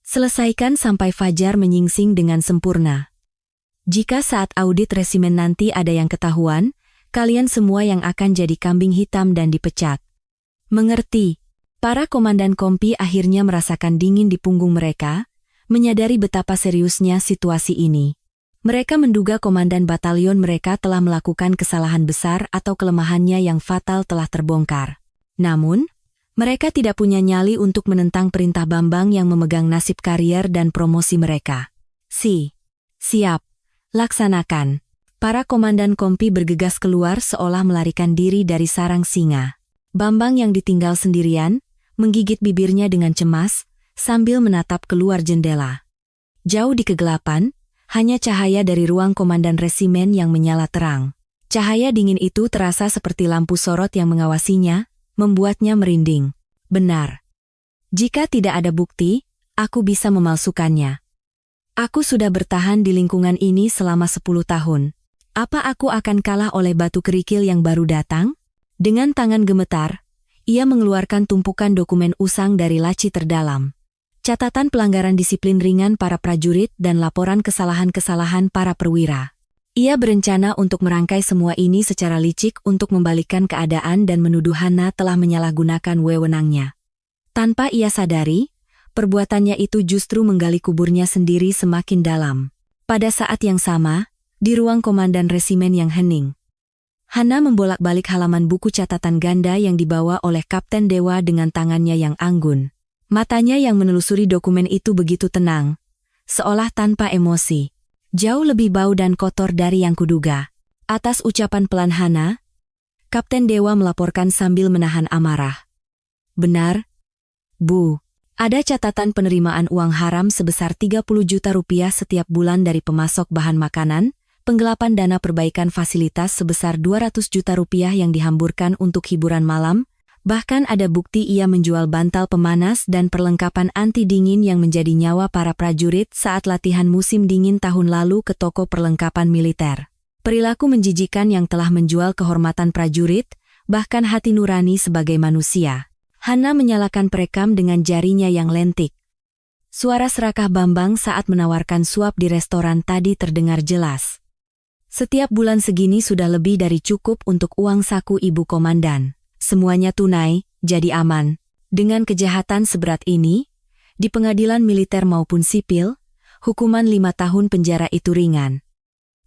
Selesaikan sampai fajar menyingsing dengan sempurna. Jika saat audit resimen nanti ada yang ketahuan, kalian semua yang akan jadi kambing hitam dan dipecat. Mengerti? Para komandan kompi akhirnya merasakan dingin di punggung mereka, menyadari betapa seriusnya situasi ini. Mereka menduga komandan batalion mereka telah melakukan kesalahan besar atau kelemahannya yang fatal telah terbongkar. Namun, mereka tidak punya nyali untuk menentang perintah Bambang yang memegang nasib karier dan promosi mereka. Siap. Laksanakan. Para komandan kompi bergegas keluar seolah melarikan diri dari sarang singa. Bambang yang ditinggal sendirian, menggigit bibirnya dengan cemas, sambil menatap keluar jendela. Jauh di kegelapan, hanya cahaya dari ruang komandan resimen yang menyala terang. Cahaya dingin itu terasa seperti lampu sorot yang mengawasinya, membuatnya merinding. Benar. Jika tidak ada bukti, aku bisa memalsukannya. Aku sudah bertahan di lingkungan ini selama 10 tahun. Apa aku akan kalah oleh batu kerikil yang baru datang? Dengan tangan gemetar, ia mengeluarkan tumpukan dokumen usang dari laci terdalam. Catatan pelanggaran disiplin ringan para prajurit dan laporan kesalahan-kesalahan para perwira. Ia berencana untuk merangkai semua ini secara licik untuk membalikkan keadaan dan menuduh Hana telah menyalahgunakan wewenangnya. Tanpa ia sadari, perbuatannya itu justru menggali kuburnya sendiri semakin dalam. Pada saat yang sama, di ruang komandan resimen yang hening, Hana membolak-balik halaman buku catatan ganda yang dibawa oleh Kapten Dewa dengan tangannya yang anggun. Matanya yang menelusuri dokumen itu begitu tenang, seolah tanpa emosi. Jauh lebih bau dan kotor dari yang kuduga. Atas ucapan pelan Hana, Kapten Dewa melaporkan sambil menahan amarah. Benar, Bu. Ada catatan penerimaan uang haram sebesar 30 juta rupiah setiap bulan dari pemasok bahan makanan, penggelapan dana perbaikan fasilitas sebesar 200 juta rupiah yang dihamburkan untuk hiburan malam, bahkan ada bukti ia menjual bantal pemanas dan perlengkapan anti dingin yang menjadi nyawa para prajurit saat latihan musim dingin tahun lalu ke toko perlengkapan militer. Perilaku menjijikan yang telah menjual kehormatan prajurit, bahkan hati nurani sebagai manusia. Hana menyalakan perekam dengan jarinya yang lentik. Suara serakah Bambang saat menawarkan suap di restoran tadi terdengar jelas. Setiap bulan segini sudah lebih dari cukup untuk uang saku ibu komandan. Semuanya tunai, jadi aman. Dengan kejahatan seberat ini, di pengadilan militer maupun sipil, hukuman 5 tahun penjara itu ringan.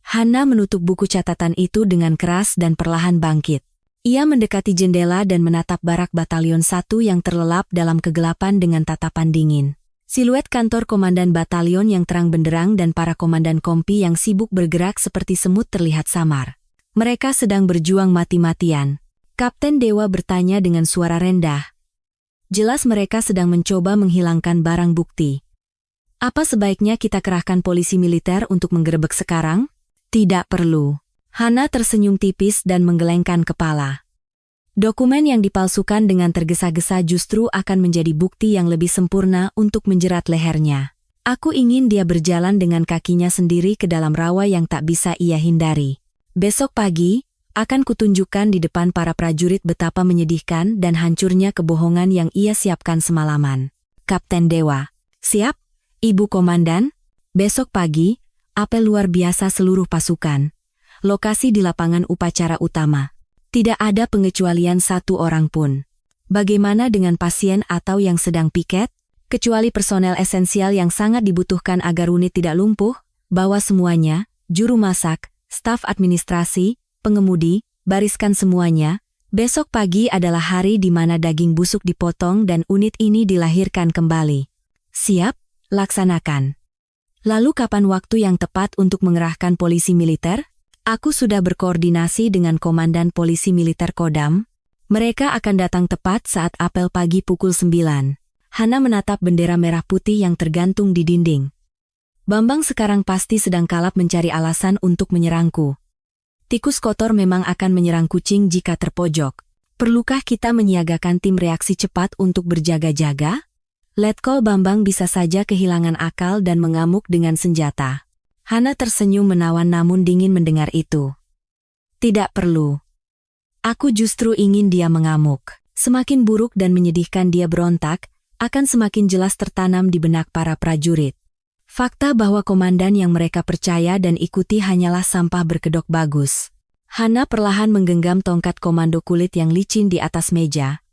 Hana menutup buku catatan itu dengan keras dan perlahan bangkit. Ia mendekati jendela dan menatap barak batalion 1 yang terlelap dalam kegelapan dengan tatapan dingin. Siluet kantor komandan batalion yang terang benderang dan para komandan kompi yang sibuk bergerak seperti semut terlihat samar. Mereka sedang berjuang mati-matian. Kapten Dewa bertanya dengan suara rendah. Jelas mereka sedang mencoba menghilangkan barang bukti. Apa sebaiknya kita kerahkan polisi militer untuk menggerebek sekarang? Tidak perlu. Hana tersenyum tipis dan menggelengkan kepala. Dokumen yang dipalsukan dengan tergesa-gesa justru akan menjadi bukti yang lebih sempurna untuk menjerat lehernya. Aku ingin dia berjalan dengan kakinya sendiri ke dalam rawa yang tak bisa ia hindari. Besok pagi, akan kutunjukkan di depan para prajurit betapa menyedihkan dan hancurnya kebohongan yang ia siapkan semalaman. Kapten Dewa. Siap, Ibu Komandan. Besok pagi, apel luar biasa seluruh pasukan. Lokasi di lapangan upacara utama. Tidak ada pengecualian satu orang pun. Bagaimana dengan pasien atau yang sedang piket? Kecuali personel esensial yang sangat dibutuhkan agar unit tidak lumpuh, bawa semuanya, juru masak, staf administrasi, pengemudi, bariskan semuanya. Besok pagi adalah hari di mana daging busuk dipotong dan unit ini dilahirkan kembali. Siap, laksanakan. Lalu kapan waktu yang tepat untuk mengerahkan polisi militer? Aku sudah berkoordinasi dengan Komandan Polisi Militer Kodam. Mereka akan datang tepat saat apel pagi pukul 9. Hana menatap bendera merah putih yang tergantung di dinding. Bambang sekarang pasti sedang kalap mencari alasan untuk menyerangku. Tikus kotor memang akan menyerang kucing jika terpojok. Perlukah kita menyiagakan tim reaksi cepat untuk berjaga-jaga? Letkol Bambang bisa saja kehilangan akal dan mengamuk dengan senjata. Hana tersenyum menawan namun dingin mendengar itu. Tidak perlu. Aku justru ingin dia mengamuk. Semakin buruk dan menyedihkan dia berontak, akan semakin jelas tertanam di benak para prajurit. Fakta bahwa komandan yang mereka percaya dan ikuti hanyalah sampah berkedok bagus. Hana perlahan menggenggam tongkat komando kulit yang licin di atas meja.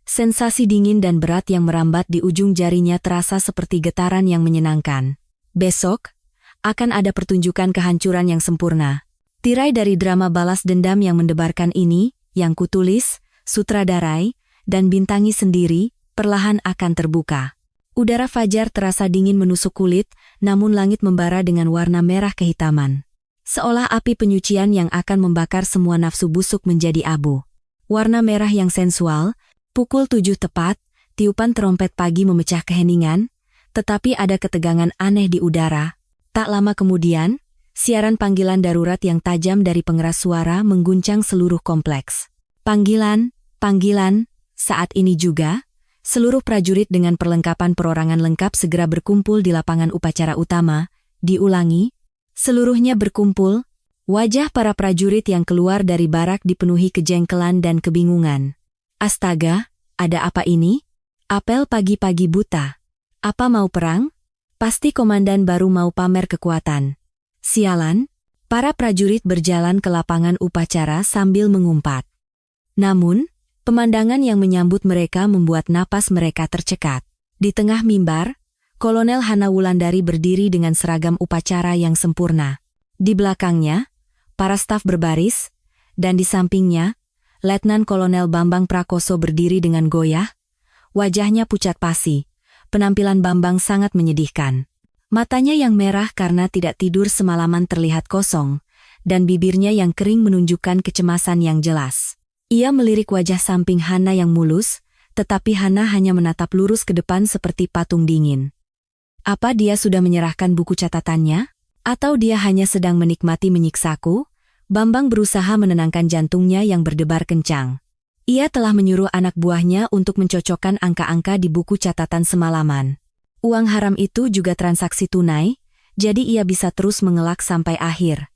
Sensasi dingin dan berat yang merambat di ujung jarinya terasa seperti getaran yang menyenangkan. Besok, akan ada pertunjukan kehancuran yang sempurna. Tirai dari drama balas dendam yang mendebarkan ini, yang kutulis, sutradarai, dan bintangi sendiri, perlahan akan terbuka. Udara fajar terasa dingin menusuk kulit, namun langit membara dengan warna merah kehitaman. Seolah api penyucian yang akan membakar semua nafsu busuk menjadi abu. Warna merah yang sensual, pukul 7 tepat, tiupan trompet pagi memecah keheningan, tetapi ada ketegangan aneh di udara. Tak lama kemudian, siaran panggilan darurat yang tajam dari pengeras suara mengguncang seluruh kompleks. Panggilan, panggilan, saat ini juga, seluruh prajurit dengan perlengkapan perorangan lengkap segera berkumpul di lapangan upacara utama. Diulangi, seluruhnya berkumpul. Wajah para prajurit yang keluar dari barak dipenuhi kejengkelan dan kebingungan. Astaga, ada apa ini? Apel pagi-pagi buta. Apa mau perang? Pasti komandan baru mau pamer kekuatan. Sialan, para prajurit berjalan ke lapangan upacara sambil mengumpat. Namun, pemandangan yang menyambut mereka membuat napas mereka tercekat. Di tengah mimbar, Kolonel Hana Wulandari berdiri dengan seragam upacara yang sempurna. Di belakangnya, para staf berbaris, dan di sampingnya, Letnan Kolonel Bambang Prakoso berdiri dengan goyah. Wajahnya pucat pasi. Penampilan Bambang sangat menyedihkan. Matanya yang merah karena tidak tidur semalaman terlihat kosong, dan bibirnya yang kering menunjukkan kecemasan yang jelas. Ia melirik wajah samping Hana yang mulus, tetapi Hana hanya menatap lurus ke depan seperti patung dingin. Apa dia sudah menyerahkan buku catatannya? Atau dia hanya sedang menikmati menyiksaku? Bambang berusaha menenangkan jantungnya yang berdebar kencang. Ia telah menyuruh anak buahnya untuk mencocokkan angka-angka di buku catatan semalaman. Uang haram itu juga transaksi tunai, jadi ia bisa terus mengelak sampai akhir.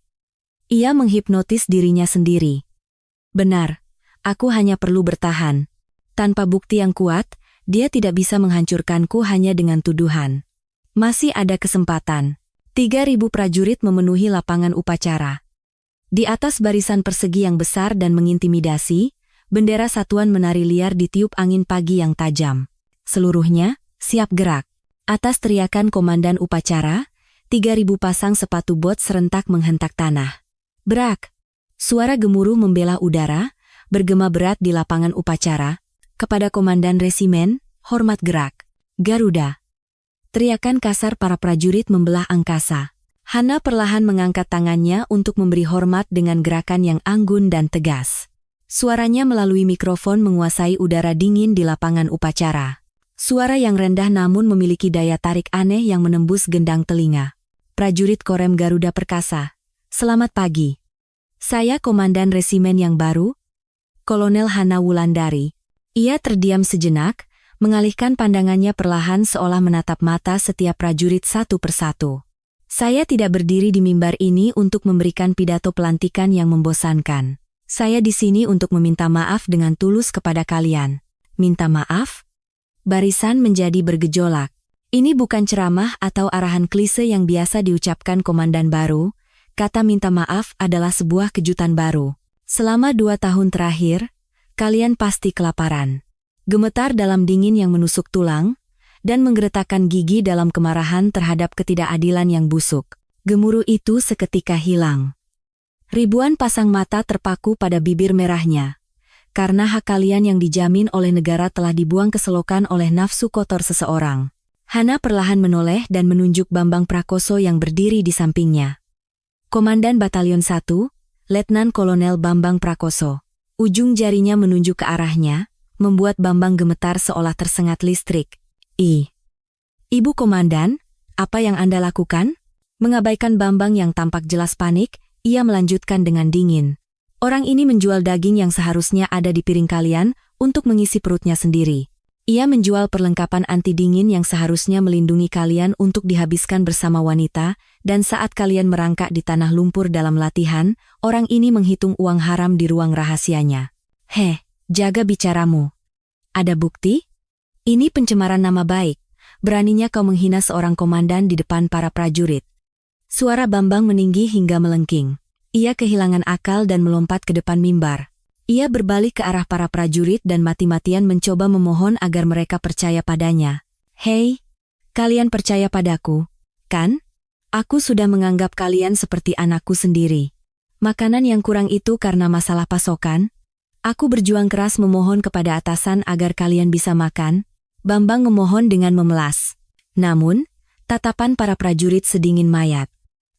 Ia menghipnotis dirinya sendiri. Benar, Aku hanya perlu bertahan. Tanpa bukti yang kuat, dia tidak bisa menghancurkanku hanya dengan tuduhan. Masih ada kesempatan. 3.000 prajurit memenuhi lapangan upacara. Di atas barisan persegi yang besar dan mengintimidasi, bendera satuan menari liar ditiup angin pagi yang tajam. Seluruhnya, siap gerak. Atas teriakan komandan upacara, 3.000 pasang sepatu bot serentak menghentak tanah. Brak! Suara gemuruh membelah udara, bergema berat di lapangan upacara. Kepada komandan resimen, hormat gerak. Garuda! Teriakan kasar para prajurit membelah angkasa. Hana perlahan mengangkat tangannya untuk memberi hormat dengan gerakan yang anggun dan tegas. Suaranya melalui mikrofon menguasai udara dingin di lapangan upacara. Suara yang rendah namun memiliki daya tarik aneh yang menembus gendang telinga. Prajurit Korem Garuda Perkasa. Selamat pagi. Saya komandan resimen yang baru, Kolonel Hana Wulandari. Ia terdiam sejenak, mengalihkan pandangannya perlahan seolah menatap mata setiap prajurit satu persatu. Saya tidak berdiri di mimbar ini untuk memberikan pidato pelantikan yang membosankan. Saya di sini untuk meminta maaf dengan tulus kepada kalian. Minta maaf? Barisan menjadi bergejolak. Ini bukan ceramah atau arahan klise yang biasa diucapkan komandan baru. Kata minta maaf adalah sebuah kejutan baru. Selama 2 tahun terakhir, kalian pasti kelaparan. Gemetar dalam dingin yang menusuk tulang, dan menggeretakkan gigi dalam kemarahan terhadap ketidakadilan yang busuk. Gemuruh itu seketika hilang. Ribuan pasang mata terpaku pada bibir merahnya. Karena hak kalian yang dijamin oleh negara telah dibuang ke selokan oleh nafsu kotor seseorang. Hana perlahan menoleh dan menunjuk Bambang Prakoso yang berdiri di sampingnya. Komandan Batalion 1, Letnan Kolonel Bambang Prakoso. Ujung jarinya menunjuk ke arahnya, membuat Bambang gemetar seolah tersengat listrik. Ibu Komandan, apa yang Anda lakukan? Mengabaikan Bambang yang tampak jelas panik, ia melanjutkan dengan dingin. Orang ini menjual daging yang seharusnya ada di piring kalian untuk mengisi perutnya sendiri. Ia menjual perlengkapan anti dingin yang seharusnya melindungi kalian untuk dihabiskan bersama wanita, dan saat kalian merangkak di tanah lumpur dalam latihan, orang ini menghitung uang haram di ruang rahasianya. Jaga bicaramu. Ada bukti? Ini pencemaran nama baik. Beraninya kau menghina seorang komandan di depan para prajurit. Suara Bambang meninggi hingga melengking. Ia kehilangan akal dan melompat ke depan mimbar. Ia berbalik ke arah para prajurit dan mati-matian mencoba memohon agar mereka percaya padanya. Hei, kalian percaya padaku, kan? Aku sudah menganggap kalian seperti anakku sendiri. Makanan yang kurang itu karena masalah pasokan. Aku berjuang keras memohon kepada atasan agar kalian bisa makan. Bambang memohon dengan memelas. Namun, tatapan para prajurit sedingin mayat.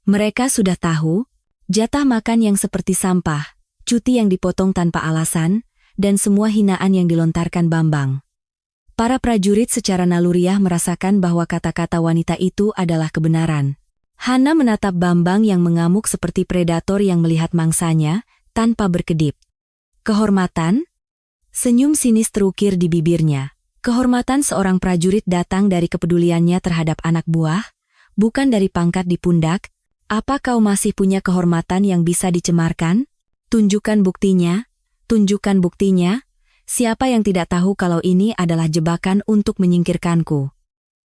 Mereka sudah tahu, jatah makan yang seperti sampah, cuti yang dipotong tanpa alasan, dan semua hinaan yang dilontarkan Bambang. Para prajurit secara naluriah merasakan bahwa kata-kata wanita itu adalah kebenaran. Hana menatap Bambang yang mengamuk seperti predator yang melihat mangsanya, tanpa berkedip. Kehormatan? Senyum sinis terukir di bibirnya. Kehormatan seorang prajurit datang dari kepeduliannya terhadap anak buah, bukan dari pangkat di pundak. Apa kau masih punya kehormatan yang bisa dicemarkan? Tunjukkan buktinya, tunjukkan buktinya. Siapa yang tidak tahu kalau ini adalah jebakan untuk menyingkirkanku?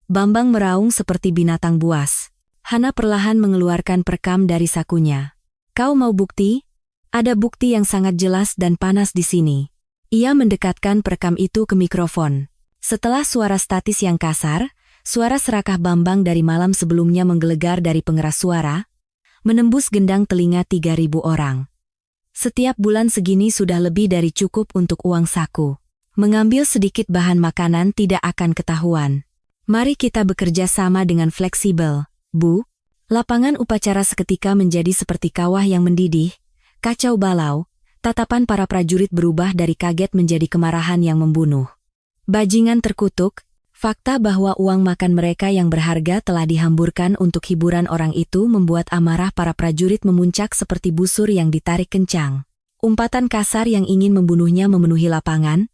Bambang meraung seperti binatang buas. Hana perlahan mengeluarkan perekam dari sakunya. Kau mau bukti? Ada bukti yang sangat jelas dan panas di sini. Ia mendekatkan perekam itu ke mikrofon. Setelah suara statis yang kasar, suara serakah Bambang dari malam sebelumnya menggelegar dari pengeras suara, menembus gendang telinga 3.000 orang. Setiap bulan segini sudah lebih dari cukup untuk uang saku. Mengambil sedikit bahan makanan tidak akan ketahuan. Mari kita bekerja sama dengan fleksibel, Bu. Lapangan upacara seketika menjadi seperti kawah yang mendidih. Kacau balau, tatapan para prajurit berubah dari kaget menjadi kemarahan yang membunuh. Bajingan terkutuk, fakta bahwa uang makan mereka yang berharga telah dihamburkan untuk hiburan orang itu membuat amarah para prajurit memuncak seperti busur yang ditarik kencang. Umpatan kasar yang ingin membunuhnya memenuhi lapangan,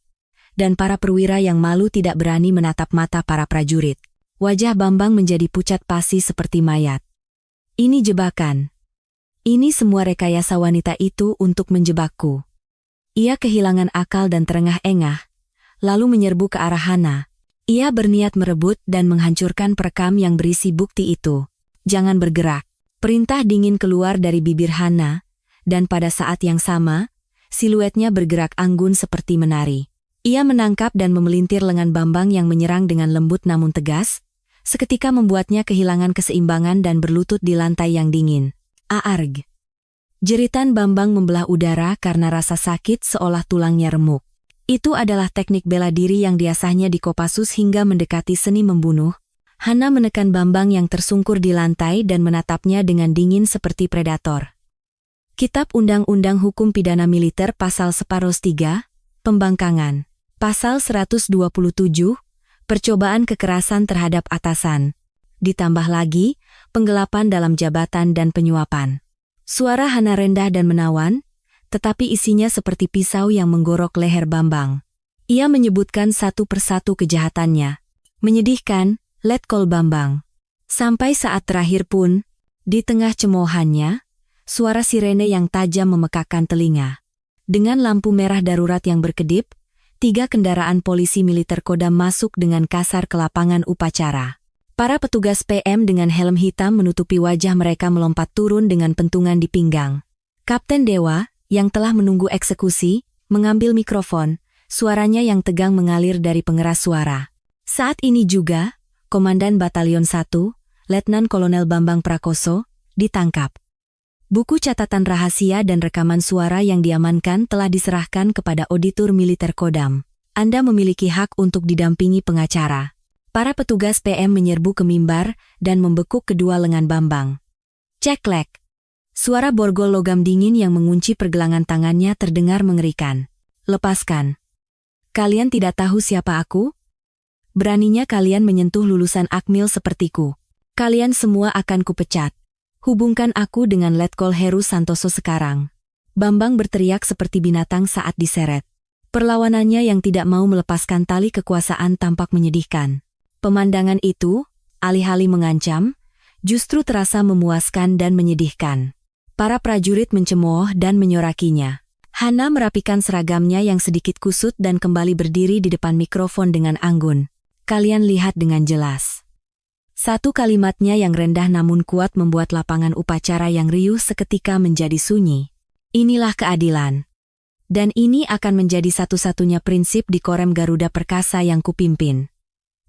dan para perwira yang malu tidak berani menatap mata para prajurit. Wajah Bambang menjadi pucat pasi seperti mayat. Ini jebakan. Ini semua rekayasa wanita itu untuk menjebakku. Ia kehilangan akal dan terengah-engah, lalu menyerbu ke arah Hana. Ia berniat merebut dan menghancurkan perekam yang berisi bukti itu. Jangan bergerak. Perintah dingin keluar dari bibir Hana, dan pada saat yang sama, siluetnya bergerak anggun seperti menari. Ia menangkap dan memelintir lengan Bambang yang menyerang dengan lembut namun tegas, seketika membuatnya kehilangan keseimbangan dan berlutut di lantai yang dingin. Aarg! Jeritan Bambang membelah udara karena rasa sakit seolah tulangnya remuk. Itu adalah teknik bela diri yang biasanya di Kopassus hingga mendekati seni membunuh. Hana menekan Bambang yang tersungkur di lantai dan menatapnya dengan dingin seperti predator. Kitab Undang-Undang Hukum Pidana Militer Pasal 103, Pembangkangan. Pasal 127, Percobaan kekerasan terhadap atasan. Ditambah lagi, penggelapan dalam jabatan dan penyuapan. Suara Hana rendah dan menawan, tetapi isinya seperti pisau yang menggorok leher Bambang. Ia menyebutkan satu persatu kejahatannya. Menyedihkan, letkol Bambang. Sampai saat terakhir pun, di tengah cemoohannya, suara sirene yang tajam memekakkan telinga. Dengan lampu merah darurat yang berkedip, 3 kendaraan polisi militer Kodam masuk dengan kasar ke lapangan upacara. Para petugas PM dengan helm hitam menutupi wajah mereka melompat turun dengan pentungan di pinggang. Kapten Dewa, yang telah menunggu eksekusi, mengambil mikrofon, suaranya yang tegang mengalir dari pengeras suara. Saat ini juga, Komandan Batalion 1, Letnan Kolonel Bambang Prakoso, ditangkap. Buku catatan rahasia dan rekaman suara yang diamankan telah diserahkan kepada auditor militer Kodam. Anda memiliki hak untuk didampingi pengacara. Para petugas PM menyerbu ke mimbar dan membekuk kedua lengan Bambang. Ceklek. Suara borgol logam dingin yang mengunci pergelangan tangannya terdengar mengerikan. Lepaskan. Kalian tidak tahu siapa aku? Beraninya kalian menyentuh lulusan Akmil sepertiku. Kalian semua akan kupecat. Hubungkan aku dengan Letkol Heru Santoso sekarang. Bambang berteriak seperti binatang saat diseret. Perlawanannya yang tidak mau melepaskan tali kekuasaan tampak menyedihkan. Pemandangan itu, alih-alih mengancam, justru terasa memuaskan dan menyedihkan. Para prajurit mencemooh dan menyorakinya. Hana merapikan seragamnya yang sedikit kusut dan kembali berdiri di depan mikrofon dengan anggun. Kalian lihat dengan jelas. Satu kalimatnya yang rendah namun kuat membuat lapangan upacara yang riuh seketika menjadi sunyi. Inilah keadilan. Dan ini akan menjadi satu-satunya prinsip di Korem Garuda Perkasa yang kupimpin.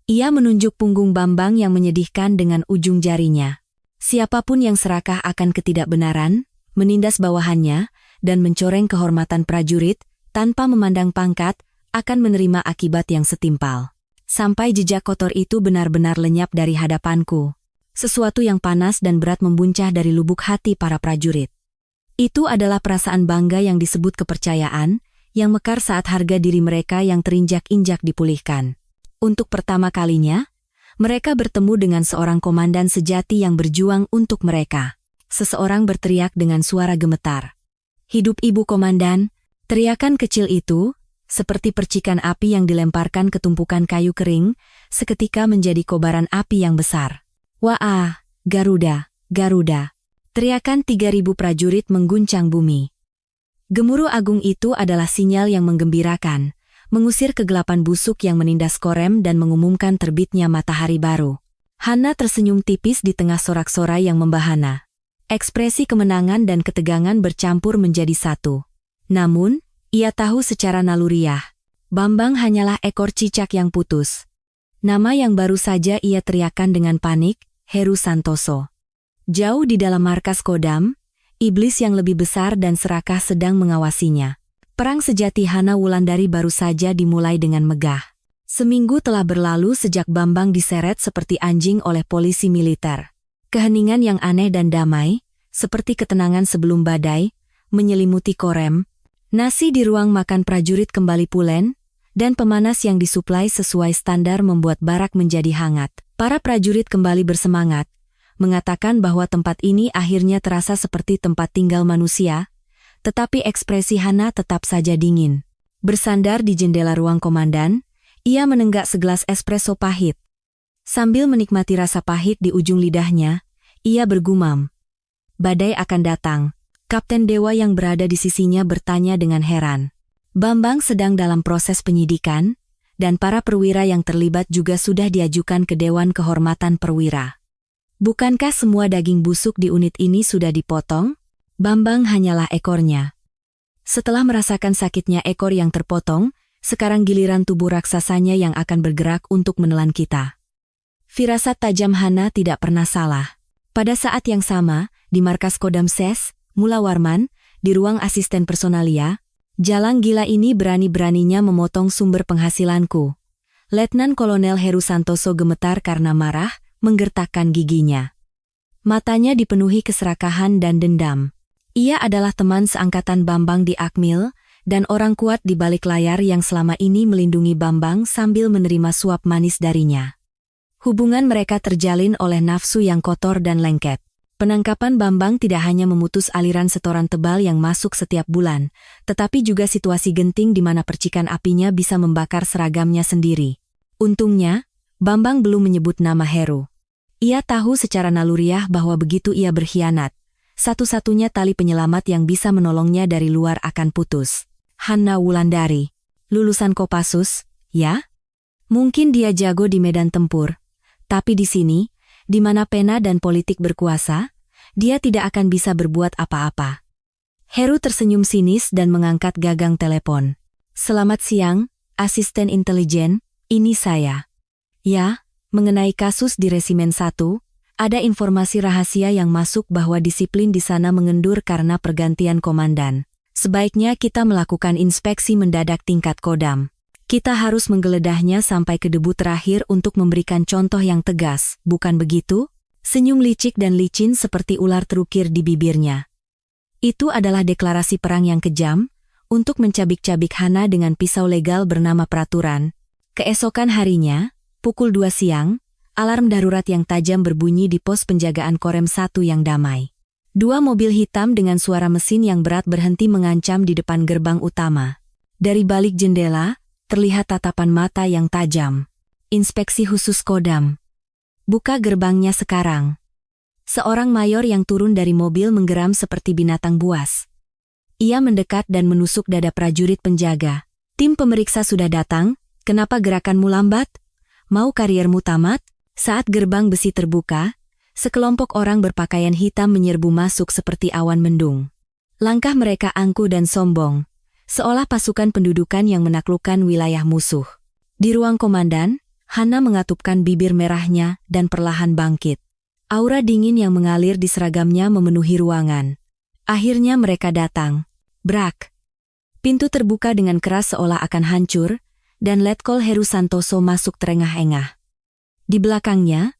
Ia menunjuk punggung Bambang yang menyedihkan dengan ujung jarinya. Siapapun yang serakah akan ketidakbenaran, menindas bawahannya, dan mencoreng kehormatan prajurit, tanpa memandang pangkat, akan menerima akibat yang setimpal. Sampai jejak kotor itu benar-benar lenyap dari hadapanku. Sesuatu yang panas dan berat membuncah dari lubuk hati para prajurit. Itu adalah perasaan bangga yang disebut kepercayaan, yang mekar saat harga diri mereka yang terinjak-injak dipulihkan. Untuk pertama kalinya, mereka bertemu dengan seorang komandan sejati yang berjuang untuk mereka. Seseorang berteriak dengan suara gemetar. Hidup Ibu Komandan! Teriakan kecil itu, seperti percikan api yang dilemparkan ke tumpukan kayu kering, seketika menjadi kobaran api yang besar. Wah, Garuda, Garuda! Teriakan 3.000 prajurit mengguncang bumi. Gemuruh agung itu adalah sinyal yang menggembirakan. Mengusir kegelapan busuk yang menindas Korem dan mengumumkan terbitnya matahari baru. Hana tersenyum tipis di tengah sorak-sorai yang membahana. Ekspresi kemenangan dan ketegangan bercampur menjadi satu. Namun, ia tahu secara naluriah, Bambang hanyalah ekor cicak yang putus. Nama yang baru saja ia teriakkan dengan panik, Heru Santoso. Jauh di dalam markas Kodam, iblis yang lebih besar dan serakah sedang mengawasinya. Perang sejati Hana Wulandari baru saja dimulai dengan megah. Seminggu telah berlalu sejak Bambang diseret seperti anjing oleh polisi militer. Keheningan yang aneh dan damai, seperti ketenangan sebelum badai, menyelimuti Korem. Nasi di ruang makan prajurit kembali pulen, dan pemanas yang disuplai sesuai standar membuat barak menjadi hangat. Para prajurit kembali bersemangat, mengatakan bahwa tempat ini akhirnya terasa seperti tempat tinggal manusia, tetapi ekspresi Hana tetap saja dingin. Bersandar di jendela ruang komandan, ia menenggak segelas espresso pahit. Sambil menikmati rasa pahit di ujung lidahnya, ia bergumam. Badai akan datang. Kapten Dewa yang berada di sisinya bertanya dengan heran. Bambang sedang dalam proses penyidikan, dan para perwira yang terlibat juga sudah diajukan ke Dewan Kehormatan Perwira. Bukankah semua daging busuk di unit ini sudah dipotong? Bambang hanyalah ekornya. Setelah merasakan sakitnya ekor yang terpotong, sekarang giliran tubuh raksasanya yang akan bergerak untuk menelan kita. Firasat tajam Hana tidak pernah salah. Pada saat yang sama, di markas Kodam SES, Mula Warman, di ruang asisten personalia, jalang gila ini berani-beraninya memotong sumber penghasilanku. Letnan Kolonel Heru Santoso gemetar karena marah, menggertakkan giginya. Matanya dipenuhi keserakahan dan dendam. Ia adalah teman seangkatan Bambang di Akmil, dan orang kuat di balik layar yang selama ini melindungi Bambang sambil menerima suap manis darinya. Hubungan mereka terjalin oleh nafsu yang kotor dan lengket. Penangkapan Bambang tidak hanya memutus aliran setoran tebal yang masuk setiap bulan, tetapi juga situasi genting di mana percikan apinya bisa membakar seragamnya sendiri. Untungnya, Bambang belum menyebut nama Heru. Ia tahu secara naluriah bahwa begitu ia berkhianat, satu-satunya tali penyelamat yang bisa menolongnya dari luar akan putus. Hana Wulandari, lulusan Kopassus, ya? Mungkin dia jago di medan tempur. Tapi di sini, di mana pena dan politik berkuasa, dia tidak akan bisa berbuat apa-apa. Heru tersenyum sinis dan mengangkat gagang telepon. Selamat siang, asisten intelijen, ini saya. Ya, mengenai kasus di Resimen 1, ada informasi rahasia yang masuk bahwa disiplin di sana mengendur karena pergantian komandan. Sebaiknya kita melakukan inspeksi mendadak tingkat Kodam. Kita harus menggeledahnya sampai ke debu terakhir untuk memberikan contoh yang tegas, bukan begitu? Senyum licik dan licin seperti ular terukir di bibirnya. Itu adalah deklarasi perang yang kejam, untuk mencabik-cabik Hana dengan pisau legal bernama peraturan. Keesokan harinya, pukul 2 siang, alarm darurat yang tajam berbunyi di pos penjagaan Korem 1 yang damai. 2 mobil hitam dengan suara mesin yang berat berhenti mengancam di depan gerbang utama. Dari balik jendela, terlihat tatapan mata yang tajam. Inspeksi khusus Kodam. Buka gerbangnya sekarang. Seorang mayor yang turun dari mobil menggeram seperti binatang buas. Ia mendekat dan menusuk dada prajurit penjaga. Tim pemeriksa sudah datang, kenapa gerakanmu lambat? Mau kariermu tamat? Saat gerbang besi terbuka, sekelompok orang berpakaian hitam menyerbu masuk seperti awan mendung. Langkah mereka angkuh dan sombong, seolah pasukan pendudukan yang menaklukkan wilayah musuh. Di ruang komandan, Hana mengatupkan bibir merahnya dan perlahan bangkit. Aura dingin yang mengalir di seragamnya memenuhi ruangan. Akhirnya mereka datang. Brak! Pintu terbuka dengan keras seolah akan hancur, dan Letkol Heru Santoso masuk terengah-engah. Di belakangnya,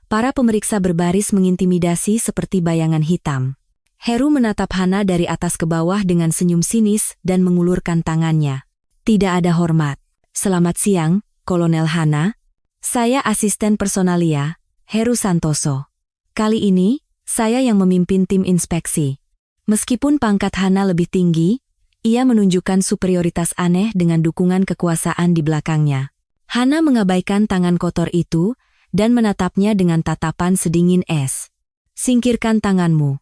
para pemeriksa berbaris mengintimidasi seperti bayangan hitam. Heru menatap Hana dari atas ke bawah dengan senyum sinis dan mengulurkan tangannya. Tidak ada hormat. Selamat siang, Kolonel Hana. Saya asisten personalia, Heru Santoso. Kali ini, saya yang memimpin tim inspeksi. Meskipun pangkat Hana lebih tinggi, ia menunjukkan superioritas aneh dengan dukungan kekuasaan di belakangnya. Hana mengabaikan tangan kotor itu dan menatapnya dengan tatapan sedingin es. Singkirkan tanganmu.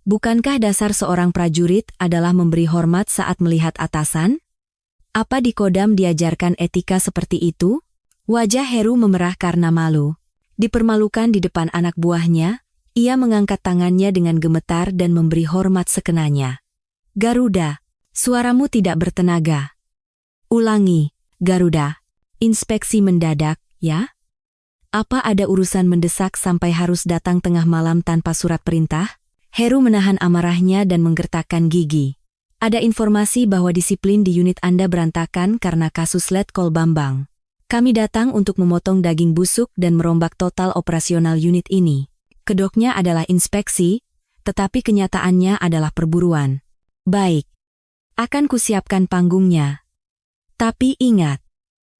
Bukankah dasar seorang prajurit adalah memberi hormat saat melihat atasan? Apa di Kodam diajarkan etika seperti itu? Wajah Heru memerah karena malu. Dipermalukan di depan anak buahnya, ia mengangkat tangannya dengan gemetar dan memberi hormat sekenanya. Garuda, suaramu tidak bertenaga. Ulangi, Garuda. Inspeksi mendadak, ya? Apa ada urusan mendesak sampai harus datang tengah malam tanpa surat perintah? Heru menahan amarahnya dan menggertakkan gigi. Ada informasi bahwa disiplin di unit Anda berantakan karena kasus Letkol Bambang. Kami datang untuk memotong daging busuk dan merombak total operasional unit ini. Kedoknya adalah inspeksi, tetapi kenyataannya adalah perburuan. Baik. Akan kusiapkan panggungnya. Tapi ingat,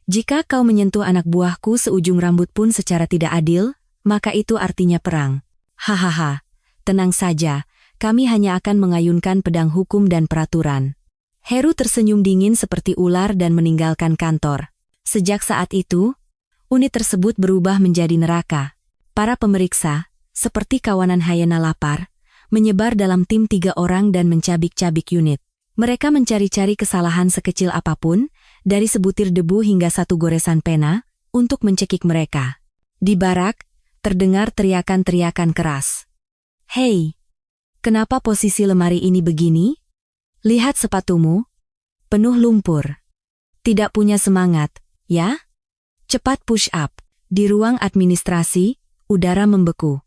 jika kau menyentuh anak buahku seujung rambut pun secara tidak adil, maka itu artinya perang. Hahaha. Tenang saja, kami hanya akan mengayunkan pedang hukum dan peraturan. Heru tersenyum dingin seperti ular dan meninggalkan kantor. Sejak saat itu, unit tersebut berubah menjadi neraka. Para pemeriksa, seperti kawanan hyena lapar, menyebar dalam tim 3 orang dan mencabik-cabik unit. Mereka mencari-cari kesalahan sekecil apapun, dari sebutir debu hingga satu goresan pena, untuk mencekik mereka. Di barak, terdengar teriakan-teriakan keras. "Hei, kenapa posisi lemari ini begini? Lihat sepatumu, penuh lumpur. Tidak punya semangat, ya? Cepat push up." Di ruang administrasi, udara membeku.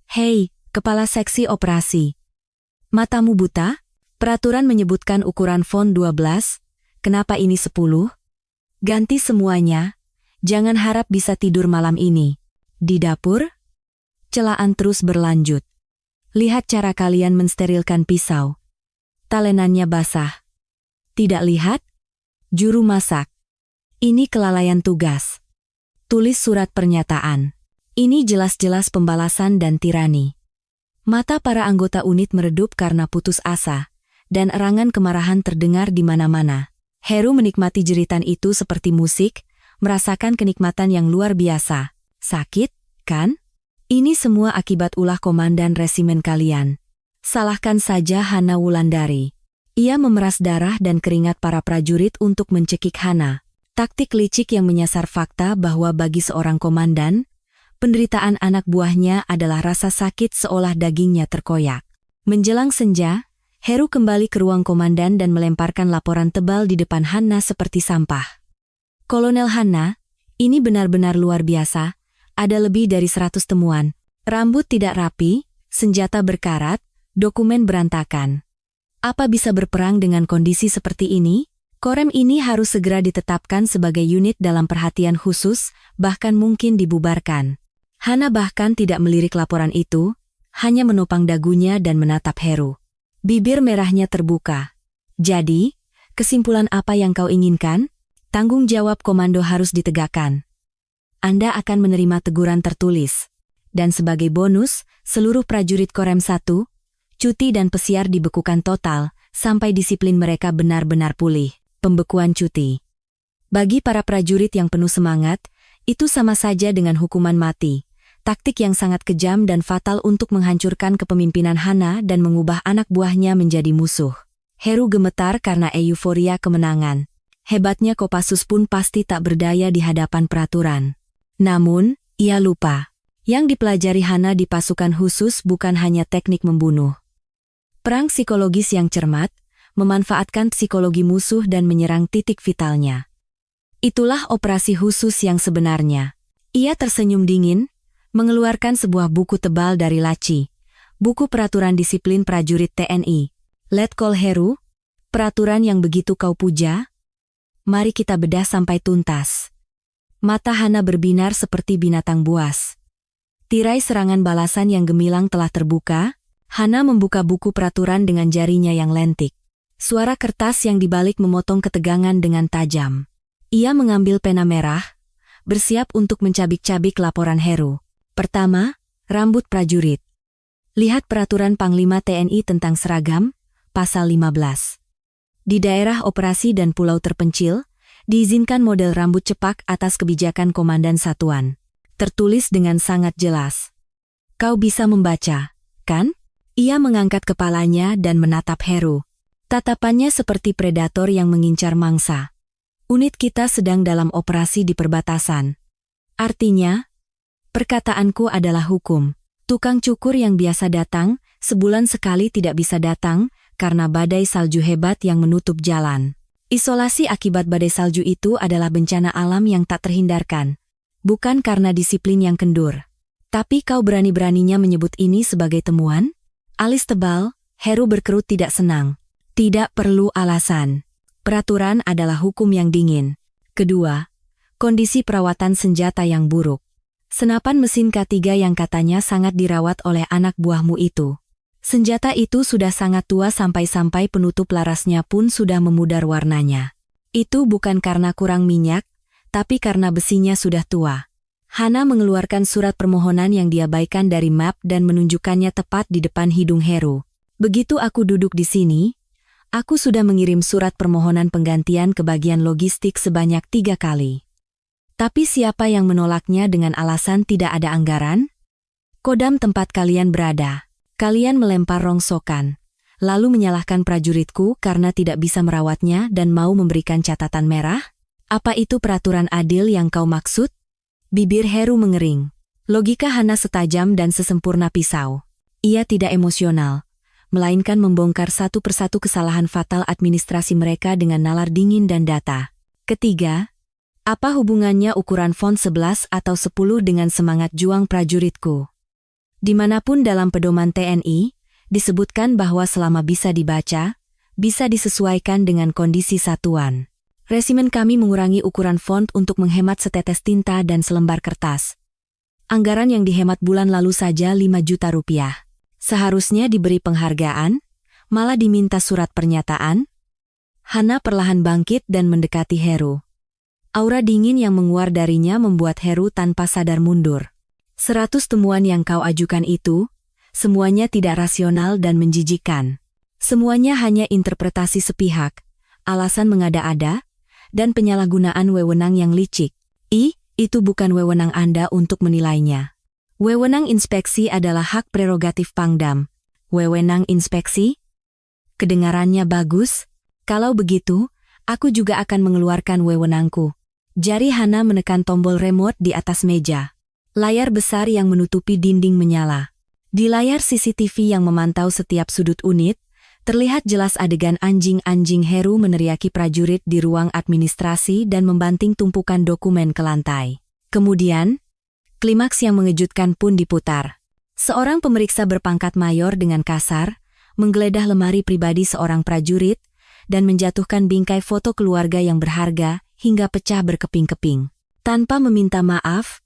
"Hei, kepala seksi operasi. Matamu buta? Peraturan menyebutkan ukuran font 12, kenapa ini 10? Ganti semuanya, jangan harap bisa tidur malam ini." Di dapur, celaan terus berlanjut. "Lihat cara kalian mensterilkan pisau. Talenannya basah. Tidak lihat? Juru masak. Ini kelalaian tugas. Tulis surat pernyataan. Ini jelas-jelas pembalasan dan tirani." Mata para anggota unit meredup karena putus asa, dan erangan kemarahan terdengar di mana-mana. Heru menikmati jeritan itu seperti musik, merasakan kenikmatan yang luar biasa. "Sakit, kan? Ini semua akibat ulah komandan resimen kalian. Salahkan saja Hana Wulandari." Ia memeras darah dan keringat para prajurit untuk mencekik Hana. Taktik licik yang menyasar fakta bahwa bagi seorang komandan, penderitaan anak buahnya adalah rasa sakit seolah dagingnya terkoyak. Menjelang senja, Heru kembali ke ruang komandan dan melemparkan laporan tebal di depan Hana seperti sampah. "Kolonel Hana, ini benar-benar luar biasa, ada lebih dari 100 temuan. Rambut tidak rapi, senjata berkarat, dokumen berantakan. Apa bisa berperang dengan kondisi seperti ini? Korem ini harus segera ditetapkan sebagai unit dalam perhatian khusus, bahkan mungkin dibubarkan." Hana bahkan tidak melirik laporan itu, hanya menopang dagunya dan menatap Heru. Bibir merahnya terbuka. "Jadi, kesimpulan apa yang kau inginkan? Tanggung jawab komando harus ditegakkan. Anda akan menerima teguran tertulis. Dan sebagai bonus, seluruh prajurit Korem 1, cuti dan pesiar dibekukan total, sampai disiplin mereka benar-benar pulih." Pembekuan cuti. Bagi para prajurit yang penuh semangat, itu sama saja dengan hukuman mati. Taktik yang sangat kejam dan fatal untuk menghancurkan kepemimpinan Hana dan mengubah anak buahnya menjadi musuh. Heru gemetar karena euforia kemenangan. Hebatnya Kopassus pun pasti tak berdaya di hadapan peraturan. Namun, ia lupa. Yang dipelajari Hana di pasukan khusus bukan hanya teknik membunuh. Perang psikologis yang cermat, memanfaatkan psikologi musuh dan menyerang titik vitalnya. Itulah operasi khusus yang sebenarnya. Ia tersenyum dingin, mengeluarkan sebuah buku tebal dari laci. Buku peraturan disiplin prajurit TNI. "Letkol Heru, peraturan yang begitu kau puja? Mari kita bedah sampai tuntas." Mata Hana berbinar seperti binatang buas. Tirai serangan balasan yang gemilang telah terbuka. Hana membuka buku peraturan dengan jarinya yang lentik. Suara kertas yang dibalik memotong ketegangan dengan tajam. Ia mengambil pena merah, bersiap untuk mencabik-cabik laporan Heru. Pertama, rambut prajurit. Lihat peraturan Panglima TNI tentang seragam, pasal 15. Di daerah operasi dan pulau terpencil, diizinkan model rambut cepak atas kebijakan komandan satuan. Tertulis dengan sangat jelas. Kau bisa membaca, kan? Ia mengangkat kepalanya dan menatap Heru. Tatapannya seperti predator yang mengincar mangsa. Unit kita sedang dalam operasi di perbatasan. Artinya, perkataanku adalah hukum. Tukang cukur yang biasa datang, sebulan sekali tidak bisa datang, karena badai salju hebat yang menutup jalan. Isolasi akibat badai salju itu adalah bencana alam yang tak terhindarkan. Bukan karena disiplin yang kendur. Tapi kau berani-beraninya menyebut ini sebagai temuan? Alis tebal, Heru berkerut tidak senang. Tidak perlu alasan. Peraturan adalah hukum yang dingin. Kedua, kondisi perawatan senjata yang buruk. Senapan mesin K3 yang katanya sangat dirawat oleh anak buahmu itu. Senjata itu sudah sangat tua sampai-sampai penutup larasnya pun sudah memudar warnanya. Itu bukan karena kurang minyak, tapi karena besinya sudah tua. Hana mengeluarkan surat permohonan yang diabaikan dari map dan menunjukkannya tepat di depan hidung Heru. Begitu aku duduk di sini, aku sudah mengirim surat permohonan penggantian ke bagian logistik sebanyak 3 kali. Tapi siapa yang menolaknya dengan alasan tidak ada anggaran? Kodam tempat kalian berada. Kalian melempar rongsokan. lalu menyalahkan prajuritku karena tidak bisa merawatnya dan mau memberikan catatan merah? Apa itu peraturan adil yang kau maksud? Bibir Heru mengering. Logika Hana setajam dan sesempurna pisau. Ia tidak emosional, melainkan membongkar satu persatu kesalahan fatal administrasi mereka dengan nalar dingin dan data. Ketiga, apa hubungannya ukuran font 11 atau 10 dengan semangat juang prajuritku? Dimanapun dalam pedoman TNI, disebutkan bahwa selama bisa dibaca, bisa disesuaikan dengan kondisi satuan. Resimen kami mengurangi ukuran font untuk menghemat setetes tinta dan selembar kertas. Anggaran yang dihemat bulan lalu saja 5 juta rupiah. Seharusnya diberi penghargaan, malah diminta surat pernyataan. Hana perlahan bangkit dan mendekati Heru. Aura dingin yang menguar darinya membuat Heru tanpa sadar mundur. 100 temuan yang kau ajukan itu, semuanya tidak rasional dan menjijikan. Semuanya hanya interpretasi sepihak, alasan mengada-ada, dan penyalahgunaan wewenang yang licik. Itu bukan wewenang Anda untuk menilainya. Wewenang inspeksi adalah hak prerogatif Pangdam. Wewenang inspeksi? Kedengarannya bagus. Kalau begitu, aku juga akan mengeluarkan wewenangku. Jari Hana menekan tombol remote di atas meja. Layar besar yang menutupi dinding menyala. Di layar CCTV yang memantau setiap sudut unit, terlihat jelas adegan anjing-anjing Heru meneriaki prajurit di ruang administrasi dan membanting tumpukan dokumen ke lantai. Kemudian, klimaks yang mengejutkan pun diputar. Seorang pemeriksa berpangkat mayor dengan kasar, menggeledah lemari pribadi seorang prajurit, dan menjatuhkan bingkai foto keluarga yang berharga hingga pecah berkeping-keping. Tanpa meminta maaf,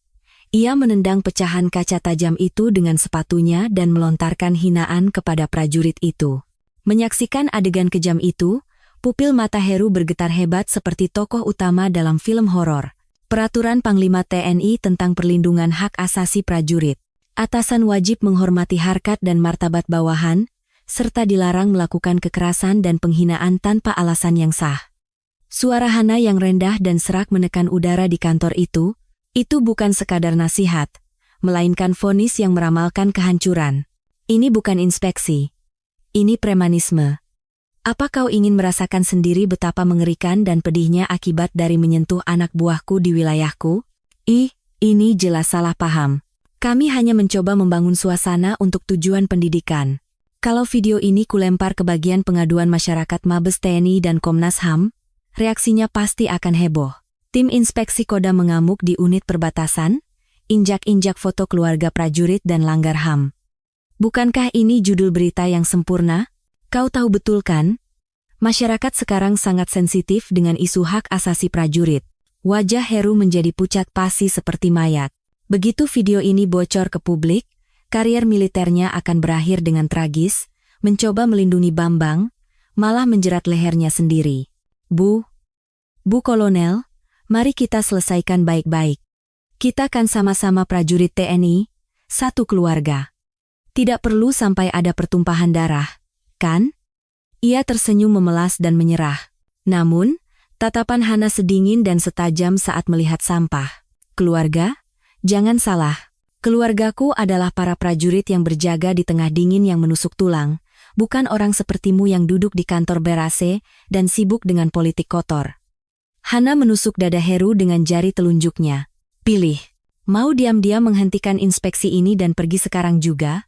ia menendang pecahan kaca tajam itu dengan sepatunya dan melontarkan hinaan kepada prajurit itu. Menyaksikan adegan kejam itu, pupil mata Heru bergetar hebat seperti tokoh utama dalam film horor. Peraturan Panglima TNI tentang perlindungan hak asasi prajurit. Atasan wajib menghormati harkat dan martabat bawahan, serta dilarang melakukan kekerasan dan penghinaan tanpa alasan yang sah. Suara Hana yang rendah dan serak menekan udara di kantor itu bukan sekadar nasihat, melainkan vonis yang meramalkan kehancuran. Ini bukan inspeksi. Ini premanisme. Apa kau ingin merasakan sendiri betapa mengerikan dan pedihnya akibat dari menyentuh anak buahku di wilayahku? Ini jelas salah paham. Kami hanya mencoba membangun suasana untuk tujuan pendidikan. Kalau video ini kulempar ke bagian pengaduan masyarakat Mabes TNI dan Komnas HAM, reaksinya pasti akan heboh. Tim inspeksi Kodam mengamuk di unit perbatasan, injak-injak foto keluarga prajurit dan langgar HAM. Bukankah ini judul berita yang sempurna? Kau tahu betul kan? Masyarakat sekarang sangat sensitif dengan isu hak asasi prajurit. Wajah Heru menjadi pucat pasi seperti mayat. Begitu video ini bocor ke publik, karier militernya akan berakhir dengan tragis, mencoba melindungi Bambang, malah menjerat lehernya sendiri. Bu Kolonel, mari kita selesaikan baik-baik. Kita kan sama-sama prajurit TNI, satu keluarga. Tidak perlu sampai ada pertumpahan darah, kan? Ia tersenyum memelas dan menyerah. Namun, tatapan Hana sedingin dan setajam saat melihat sampah. Keluarga? Jangan salah. Keluargaku adalah para prajurit yang berjaga di tengah dingin yang menusuk tulang, bukan orang sepertimu yang duduk di kantor berase dan sibuk dengan politik kotor. Hana menusuk dada Heru dengan jari telunjuknya. Pilih, mau diam-diam menghentikan inspeksi ini dan pergi sekarang juga?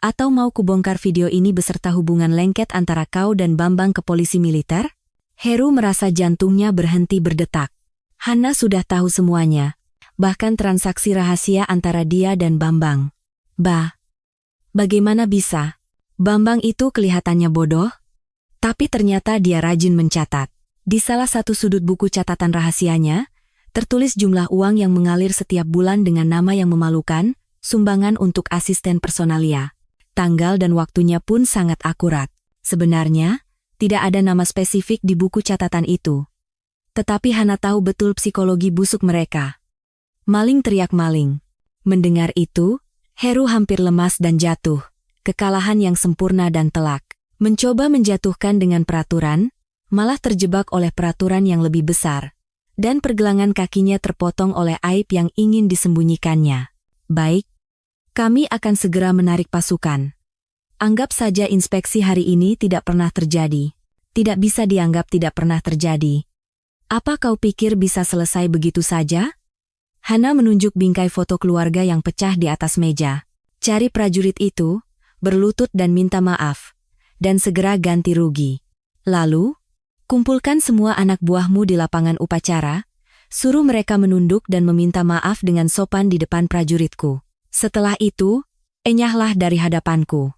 Atau mau kubongkar video ini beserta hubungan lengket antara kau dan Bambang ke polisi militer? Heru merasa jantungnya berhenti berdetak. Hana sudah tahu semuanya, bahkan transaksi rahasia antara dia dan Bambang. Bagaimana bisa? Bambang itu kelihatannya bodoh, tapi ternyata dia rajin mencatat. Di salah satu sudut buku catatan rahasianya, tertulis jumlah uang yang mengalir setiap bulan dengan nama yang memalukan, sumbangan untuk asisten personalia. Tanggal dan waktunya pun sangat akurat. Sebenarnya, tidak ada nama spesifik di buku catatan itu. Tetapi Hana tahu betul psikologi busuk mereka. Maling teriak maling. Mendengar itu, Heru hampir lemas dan jatuh. Kekalahan yang sempurna dan telak. Mencoba menjatuhkan dengan peraturan, malah terjebak oleh peraturan yang lebih besar. Dan pergelangan kakinya terpotong oleh aib yang ingin disembunyikannya. Baik. Kami akan segera menarik pasukan. Anggap saja inspeksi hari ini tidak pernah terjadi. Tidak bisa dianggap tidak pernah terjadi. Apa kau pikir bisa selesai begitu saja? Hana menunjuk bingkai foto keluarga yang pecah di atas meja. Cari prajurit itu, berlutut dan minta maaf, dan segera ganti rugi. Lalu, kumpulkan semua anak buahmu di lapangan upacara, suruh mereka menunduk dan meminta maaf dengan sopan di depan prajuritku. Setelah itu, enyahlah dari hadapanku.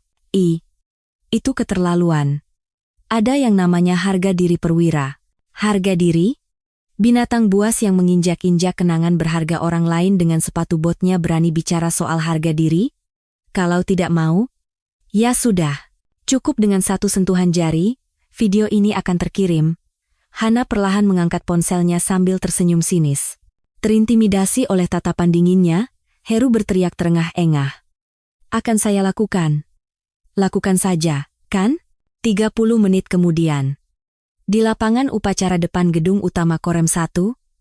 Itu keterlaluan. Ada yang namanya harga diri perwira. Harga diri? Binatang buas yang menginjak-injak kenangan berharga orang lain dengan sepatu botnya berani bicara soal harga diri? Kalau tidak mau, ya sudah. Cukup dengan satu sentuhan jari, video ini akan terkirim. Hana perlahan mengangkat ponselnya sambil tersenyum sinis. Terintimidasi oleh tatapan dinginnya, Heru berteriak terengah-engah. Akan saya lakukan. Lakukan saja, kan? 30 menit kemudian. Di lapangan upacara depan gedung utama Korem 1,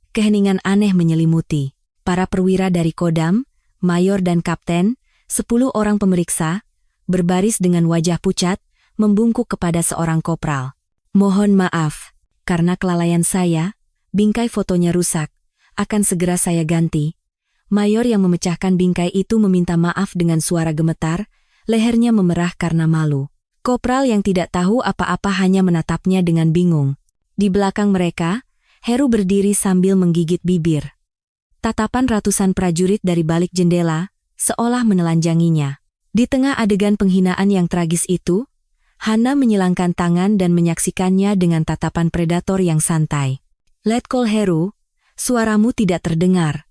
keheningan aneh menyelimuti. Para perwira dari Kodam, mayor dan kapten, 10 orang pemeriksa, berbaris dengan wajah pucat, membungkuk kepada seorang kopral. Mohon maaf, karena kelalaian saya, bingkai fotonya rusak. Akan segera saya ganti. Mayor yang memecahkan bingkai itu meminta maaf dengan suara gemetar, lehernya memerah karena malu. Kopral yang tidak tahu apa-apa hanya menatapnya dengan bingung. Di belakang mereka, Heru berdiri sambil menggigit bibir. Tatapan ratusan prajurit dari balik jendela, seolah menelanjanginya. Di tengah adegan penghinaan yang tragis itu, Hana menyilangkan tangan dan menyaksikannya dengan tatapan predator yang santai. Letkol Heru, suaramu tidak terdengar.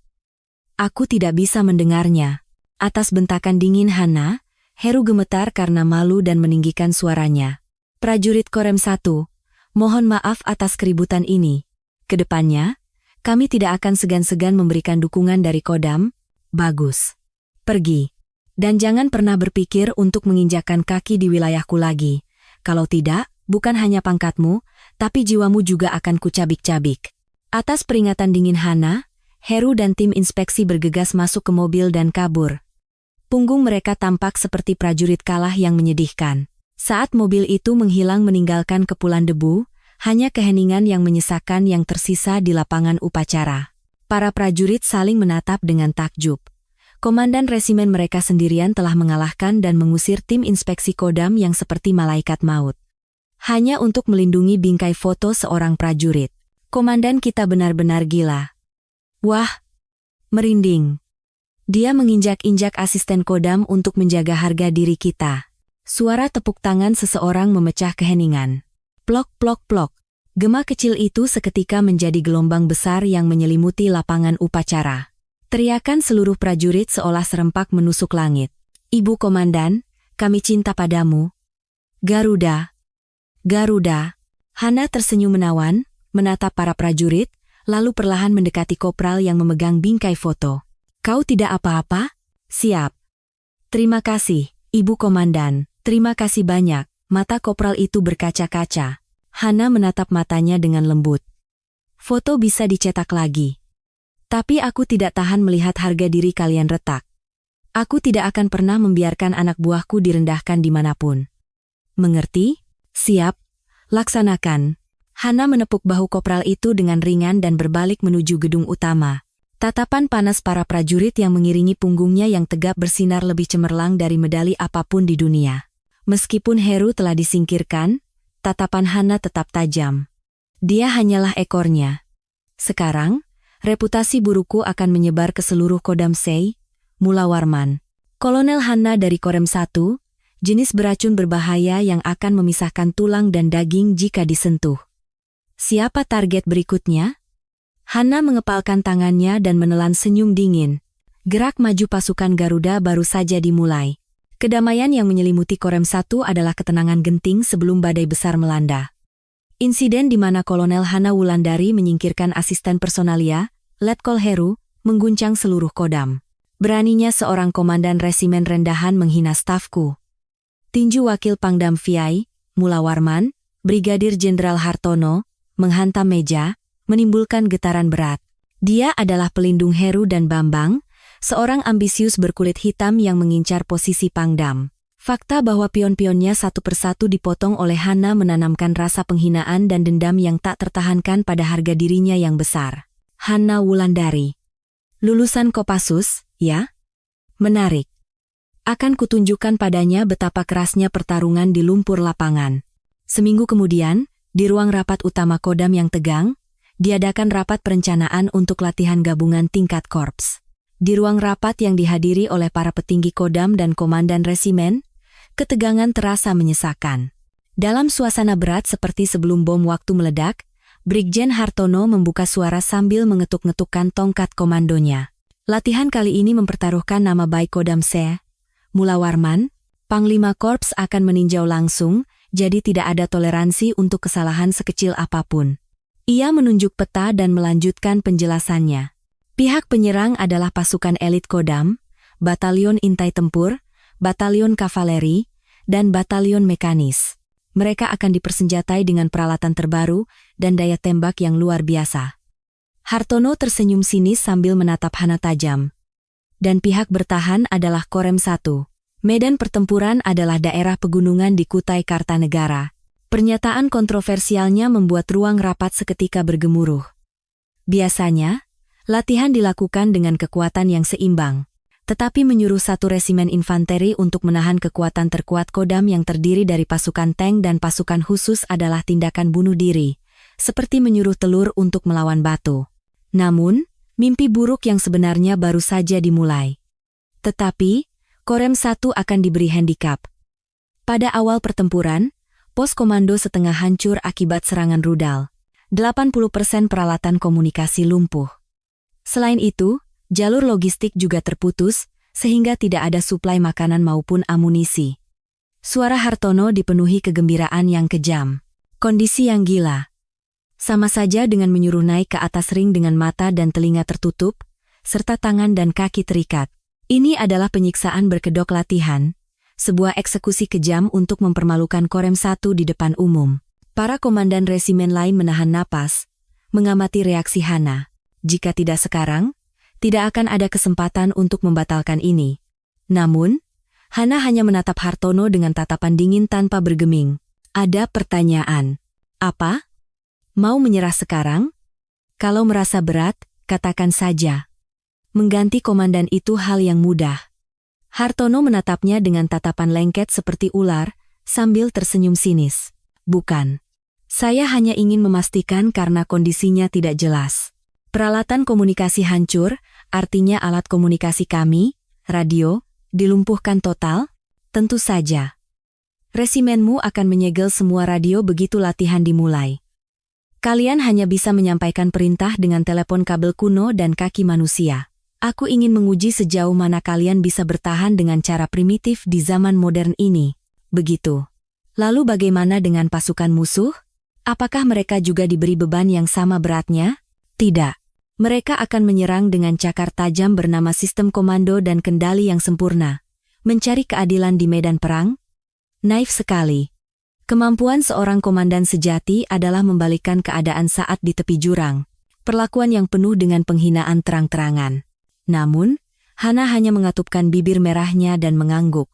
Aku tidak bisa mendengarnya. Atas bentakan dingin Hana, Heru gemetar karena malu dan meninggikan suaranya. Prajurit Korem 1, mohon maaf atas keributan ini. Kedepannya, kami tidak akan segan-segan memberikan dukungan dari Kodam. Bagus. Pergi. Dan jangan pernah berpikir untuk menginjakkan kaki di wilayahku lagi. Kalau tidak, bukan hanya pangkatmu, tapi jiwamu juga akan kucabik-cabik. Atas peringatan dingin Hana, Heru dan tim inspeksi bergegas masuk ke mobil dan kabur. Punggung mereka tampak seperti prajurit kalah yang menyedihkan. Saat mobil itu menghilang meninggalkan kepulan debu, hanya keheningan yang menyesakan yang tersisa di lapangan upacara. Para prajurit saling menatap dengan takjub. Komandan resimen mereka sendirian telah mengalahkan dan mengusir tim inspeksi Kodam yang seperti malaikat maut. Hanya untuk melindungi bingkai foto seorang prajurit. Komandan kita benar-benar gila. Wah, merinding. Dia menginjak-injak asisten Kodam untuk menjaga harga diri kita. Suara tepuk tangan seseorang memecah keheningan. Plok plok plok. Gema kecil itu seketika menjadi gelombang besar yang menyelimuti lapangan upacara. Teriakan seluruh prajurit seolah serempak menusuk langit. Ibu Komandan, kami cinta padamu. Garuda. Garuda. Hana tersenyum menawan, menatap para prajurit, lalu perlahan mendekati kopral yang memegang bingkai foto. Kau tidak apa-apa? Siap. Terima kasih, Ibu Komandan. Terima kasih banyak. Mata kopral itu berkaca-kaca. Hana menatap matanya dengan lembut. Foto bisa dicetak lagi. Tapi aku tidak tahan melihat harga diri kalian retak. Aku tidak akan pernah membiarkan anak buahku direndahkan dimanapun. Mengerti? Siap. Laksanakan. Hana menepuk bahu kopral itu dengan ringan dan berbalik menuju gedung utama. Tatapan panas para prajurit yang mengiringi punggungnya yang tegap bersinar lebih cemerlang dari medali apapun di dunia. Meskipun Heru telah disingkirkan, tatapan Hana tetap tajam. Dia hanyalah ekornya. Sekarang, reputasi burukku akan menyebar ke seluruh Kodam Sei, Mula Warman. Kolonel Hana dari Korem 1, jenis beracun berbahaya yang akan memisahkan tulang dan daging jika disentuh. Siapa target berikutnya? Hana mengepalkan tangannya dan menelan senyum dingin. Gerak maju pasukan Garuda baru saja dimulai. Kedamaian yang menyelimuti Korem 1 adalah ketenangan genting sebelum badai besar melanda. Insiden di mana Kolonel Hana Wulandari menyingkirkan asisten personalia, Letkol Heru, mengguncang seluruh Kodam. Beraninya seorang komandan resimen rendahan menghina stafku. Tinju Wakil Pangdam Viai, Mula Warman, Brigadir Jenderal Hartono, menghantam meja, menimbulkan getaran berat. Dia adalah pelindung Heru dan Bambang, seorang ambisius berkulit hitam yang mengincar posisi Pangdam. Fakta bahwa pion-pionnya satu persatu dipotong oleh Hana menanamkan rasa penghinaan dan dendam yang tak tertahankan pada harga dirinya yang besar. Hana Wulandari. Lulusan Kopassus, ya? Menarik. Akan kutunjukkan padanya betapa kerasnya pertarungan di lumpur lapangan. Seminggu kemudian, di ruang rapat utama Kodam yang tegang, diadakan rapat perencanaan untuk latihan gabungan tingkat korps. Di ruang rapat yang dihadiri oleh para petinggi Kodam dan komandan resimen, ketegangan terasa menyesakan. Dalam suasana berat seperti sebelum bom waktu meledak, Brigjen Hartono membuka suara sambil mengetuk-ngetukkan tongkat komandonya. Latihan kali ini mempertaruhkan nama baik Kodam Se. Mula Warman, Panglima Korps akan meninjau langsung, jadi tidak ada toleransi untuk kesalahan sekecil apapun. Ia menunjuk peta dan melanjutkan penjelasannya. Pihak penyerang adalah pasukan elit Kodam, Batalion Intai Tempur, Batalion Kavaleri, dan Batalion Mekanis. Mereka akan dipersenjatai dengan peralatan terbaru dan daya tembak yang luar biasa. Hartono tersenyum sinis sambil menatap Hana tajam. Dan pihak bertahan adalah Korem 1. Medan pertempuran adalah daerah pegunungan di Kutai Kartanegara. Pernyataan kontroversialnya membuat ruang rapat seketika bergemuruh. Biasanya, latihan dilakukan dengan kekuatan yang seimbang. Tetapi menyuruh satu resimen infanteri untuk menahan kekuatan terkuat Kodam yang terdiri dari pasukan tank dan pasukan khusus adalah tindakan bunuh diri, seperti menyuruh telur untuk melawan batu. Namun, mimpi buruk yang sebenarnya baru saja dimulai. Tetapi, Korem 1 akan diberi handikap. Pada awal pertempuran, pos komando setengah hancur akibat serangan rudal. 80% peralatan komunikasi lumpuh. Selain itu, jalur logistik juga terputus, sehingga tidak ada suplai makanan maupun amunisi. Suara Hartono dipenuhi kegembiraan yang kejam. Kondisi yang gila. Sama saja dengan menyuruh naik ke atas ring dengan mata dan telinga tertutup, serta tangan dan kaki terikat. Ini adalah penyiksaan berkedok latihan, sebuah eksekusi kejam untuk mempermalukan Korem 1 di depan umum. Para komandan resimen lain menahan napas, mengamati reaksi Hana. Jika tidak sekarang, tidak akan ada kesempatan untuk membatalkan ini. Namun, Hana hanya menatap Hartono dengan tatapan dingin tanpa bergeming. Ada pertanyaan. Apa? Mau menyerah sekarang? Kalau merasa berat, katakan saja. Mengganti komandan itu hal yang mudah. Hartono menatapnya dengan tatapan lengket seperti ular, sambil tersenyum sinis. Bukan. Saya hanya ingin memastikan karena kondisinya tidak jelas. Peralatan komunikasi hancur, artinya alat komunikasi kami, radio, dilumpuhkan total? Tentu saja. Resimenmu akan menyegel semua radio begitu latihan dimulai. Kalian hanya bisa menyampaikan perintah dengan telepon kabel kuno dan kaki manusia. Aku ingin menguji sejauh mana kalian bisa bertahan dengan cara primitif di zaman modern ini. Begitu. Lalu bagaimana dengan pasukan musuh? Apakah mereka juga diberi beban yang sama beratnya? Tidak. Mereka akan menyerang dengan cakar tajam bernama sistem komando dan kendali yang sempurna. Mencari keadilan di medan perang? Naif sekali. Kemampuan seorang komandan sejati adalah membalikkan keadaan saat di tepi jurang. Perlakuan yang penuh dengan penghinaan terang-terangan. Namun, Hana hanya mengatupkan bibir merahnya dan mengangguk.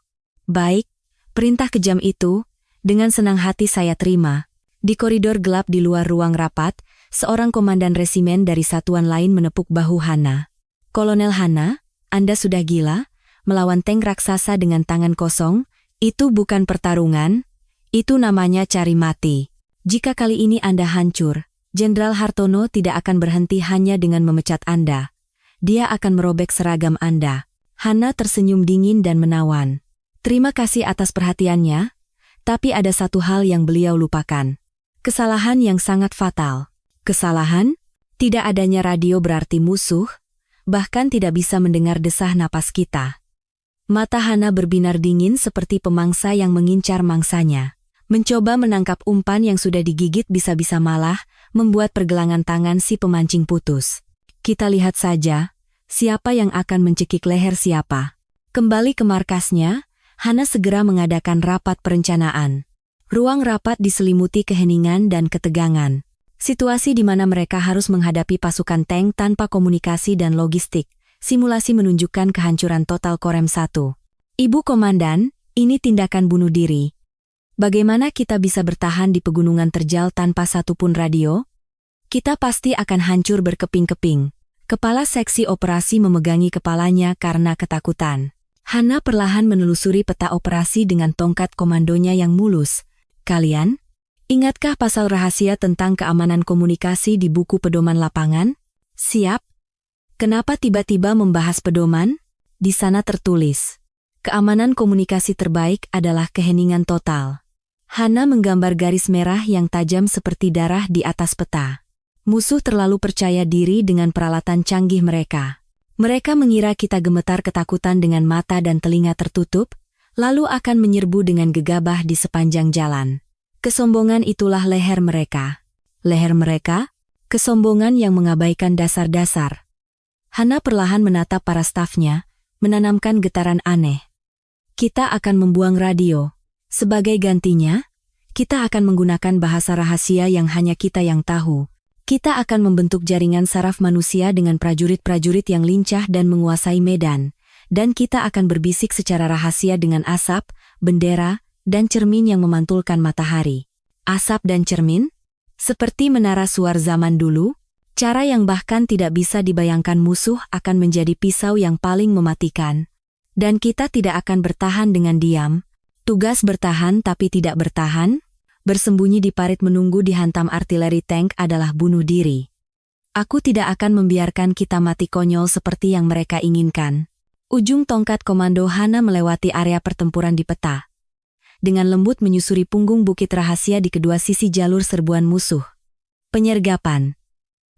Baik, perintah kejam itu, dengan senang hati saya terima. Di koridor gelap di luar ruang rapat, seorang komandan resimen dari satuan lain menepuk bahu Hana. Kolonel Hana, Anda sudah gila? Melawan tank raksasa dengan tangan kosong? Itu bukan pertarungan. Itu namanya cari mati. Jika kali ini Anda hancur, Jenderal Hartono tidak akan berhenti hanya dengan memecat Anda. Dia akan merobek seragam Anda. Hana tersenyum dingin dan menawan. Terima kasih atas perhatiannya, tapi ada satu hal yang beliau lupakan. Kesalahan yang sangat fatal. Kesalahan? Tidak adanya radio berarti musuh, bahkan tidak bisa mendengar desah napas kita. Mata Hana berbinar dingin seperti pemangsa yang mengincar mangsanya. Mencoba menangkap umpan yang sudah digigit bisa-bisa malah membuat pergelangan tangan si pemancing putus. Kita lihat saja, siapa yang akan mencekik leher siapa. Kembali ke markasnya, Hana segera mengadakan rapat perencanaan. Ruang rapat diselimuti keheningan dan ketegangan. Situasi di mana mereka harus menghadapi pasukan tank tanpa komunikasi dan logistik. Simulasi menunjukkan kehancuran total Korem 1. Ibu Komandan, Ini tindakan bunuh diri. Bagaimana kita bisa bertahan di pegunungan terjal tanpa satupun radio? Kita pasti akan hancur berkeping-keping. Kepala seksi operasi memegangi kepalanya karena ketakutan. Hana perlahan menelusuri peta operasi dengan tongkat komandonya yang mulus. Kalian? Ingatkah pasal rahasia tentang keamanan komunikasi di buku pedoman lapangan? Siap. Kenapa tiba-tiba membahas pedoman? Di sana tertulis, keamanan komunikasi terbaik adalah keheningan total. Hana menggambar garis merah yang tajam seperti darah di atas peta. Musuh terlalu percaya diri dengan peralatan canggih mereka. Mereka mengira kita gemetar ketakutan dengan mata dan telinga tertutup, lalu akan menyerbu dengan gegabah di sepanjang jalan. Kesombongan itulah leher mereka. Leher mereka? Kesombongan yang mengabaikan dasar-dasar. Hana perlahan menatap para stafnya, menanamkan getaran aneh. Kita akan membuang radio. Sebagai gantinya, kita akan menggunakan bahasa rahasia yang hanya kita yang tahu. Kita akan membentuk jaringan saraf manusia dengan prajurit-prajurit yang lincah dan menguasai medan. Dan kita akan berbisik secara rahasia dengan asap, bendera, dan cermin yang memantulkan matahari. Asap dan cermin? Seperti menara suar zaman dulu, cara yang bahkan tidak bisa dibayangkan musuh akan menjadi pisau yang paling mematikan. Dan kita tidak akan bertahan dengan diam. Tugas bertahan tapi tidak bertahan, bersembunyi di parit menunggu dihantam artileri tank adalah bunuh diri. Aku tidak akan membiarkan kita mati konyol seperti yang mereka inginkan. Ujung tongkat komando Hana melewati area pertempuran di peta. Dengan lembut menyusuri punggung bukit rahasia di kedua sisi jalur serbuan musuh. Penyergapan.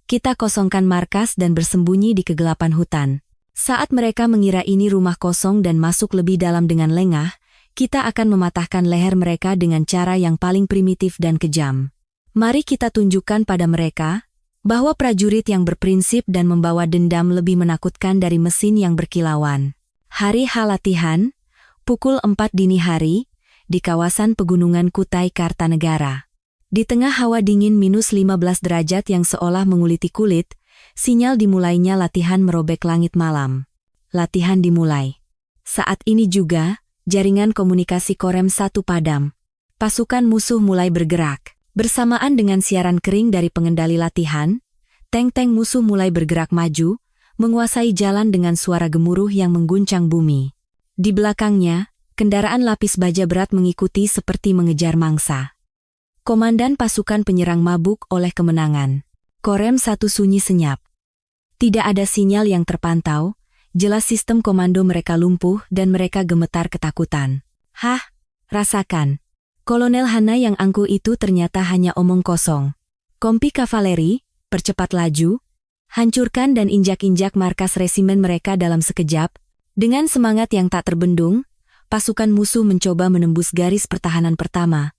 Kita kosongkan markas dan bersembunyi di kegelapan hutan. Saat mereka mengira ini rumah kosong dan masuk lebih dalam dengan lengah, kita akan mematahkan leher mereka dengan cara yang paling primitif dan kejam. Mari kita tunjukkan pada mereka bahwa prajurit yang berprinsip dan membawa dendam lebih menakutkan dari mesin yang berkilauan. Hari H latihan, pukul 4 dini hari, di kawasan pegunungan Kutai Kartanegara. Di tengah hawa dingin -15 derajat yang seolah menguliti kulit, sinyal dimulainya latihan merobek langit malam. Latihan dimulai. Saat ini juga, jaringan komunikasi Korem 1 padam. Pasukan musuh mulai bergerak. Bersamaan dengan siaran kering dari pengendali latihan, tank-tank musuh mulai bergerak maju, menguasai jalan dengan suara gemuruh yang mengguncang bumi. Di belakangnya, kendaraan lapis baja berat mengikuti seperti mengejar mangsa. Komandan pasukan penyerang mabuk oleh kemenangan. Korem 1 sunyi senyap. Tidak ada sinyal yang terpantau. Jelas sistem komando mereka lumpuh dan mereka gemetar ketakutan. Hah, rasakan. Kolonel Hana yang angkuh itu ternyata hanya omong kosong. Kompi kavaleri, percepat laju, hancurkan dan injak-injak markas resimen mereka dalam sekejap. Dengan semangat yang tak terbendung, pasukan musuh mencoba menembus garis pertahanan pertama.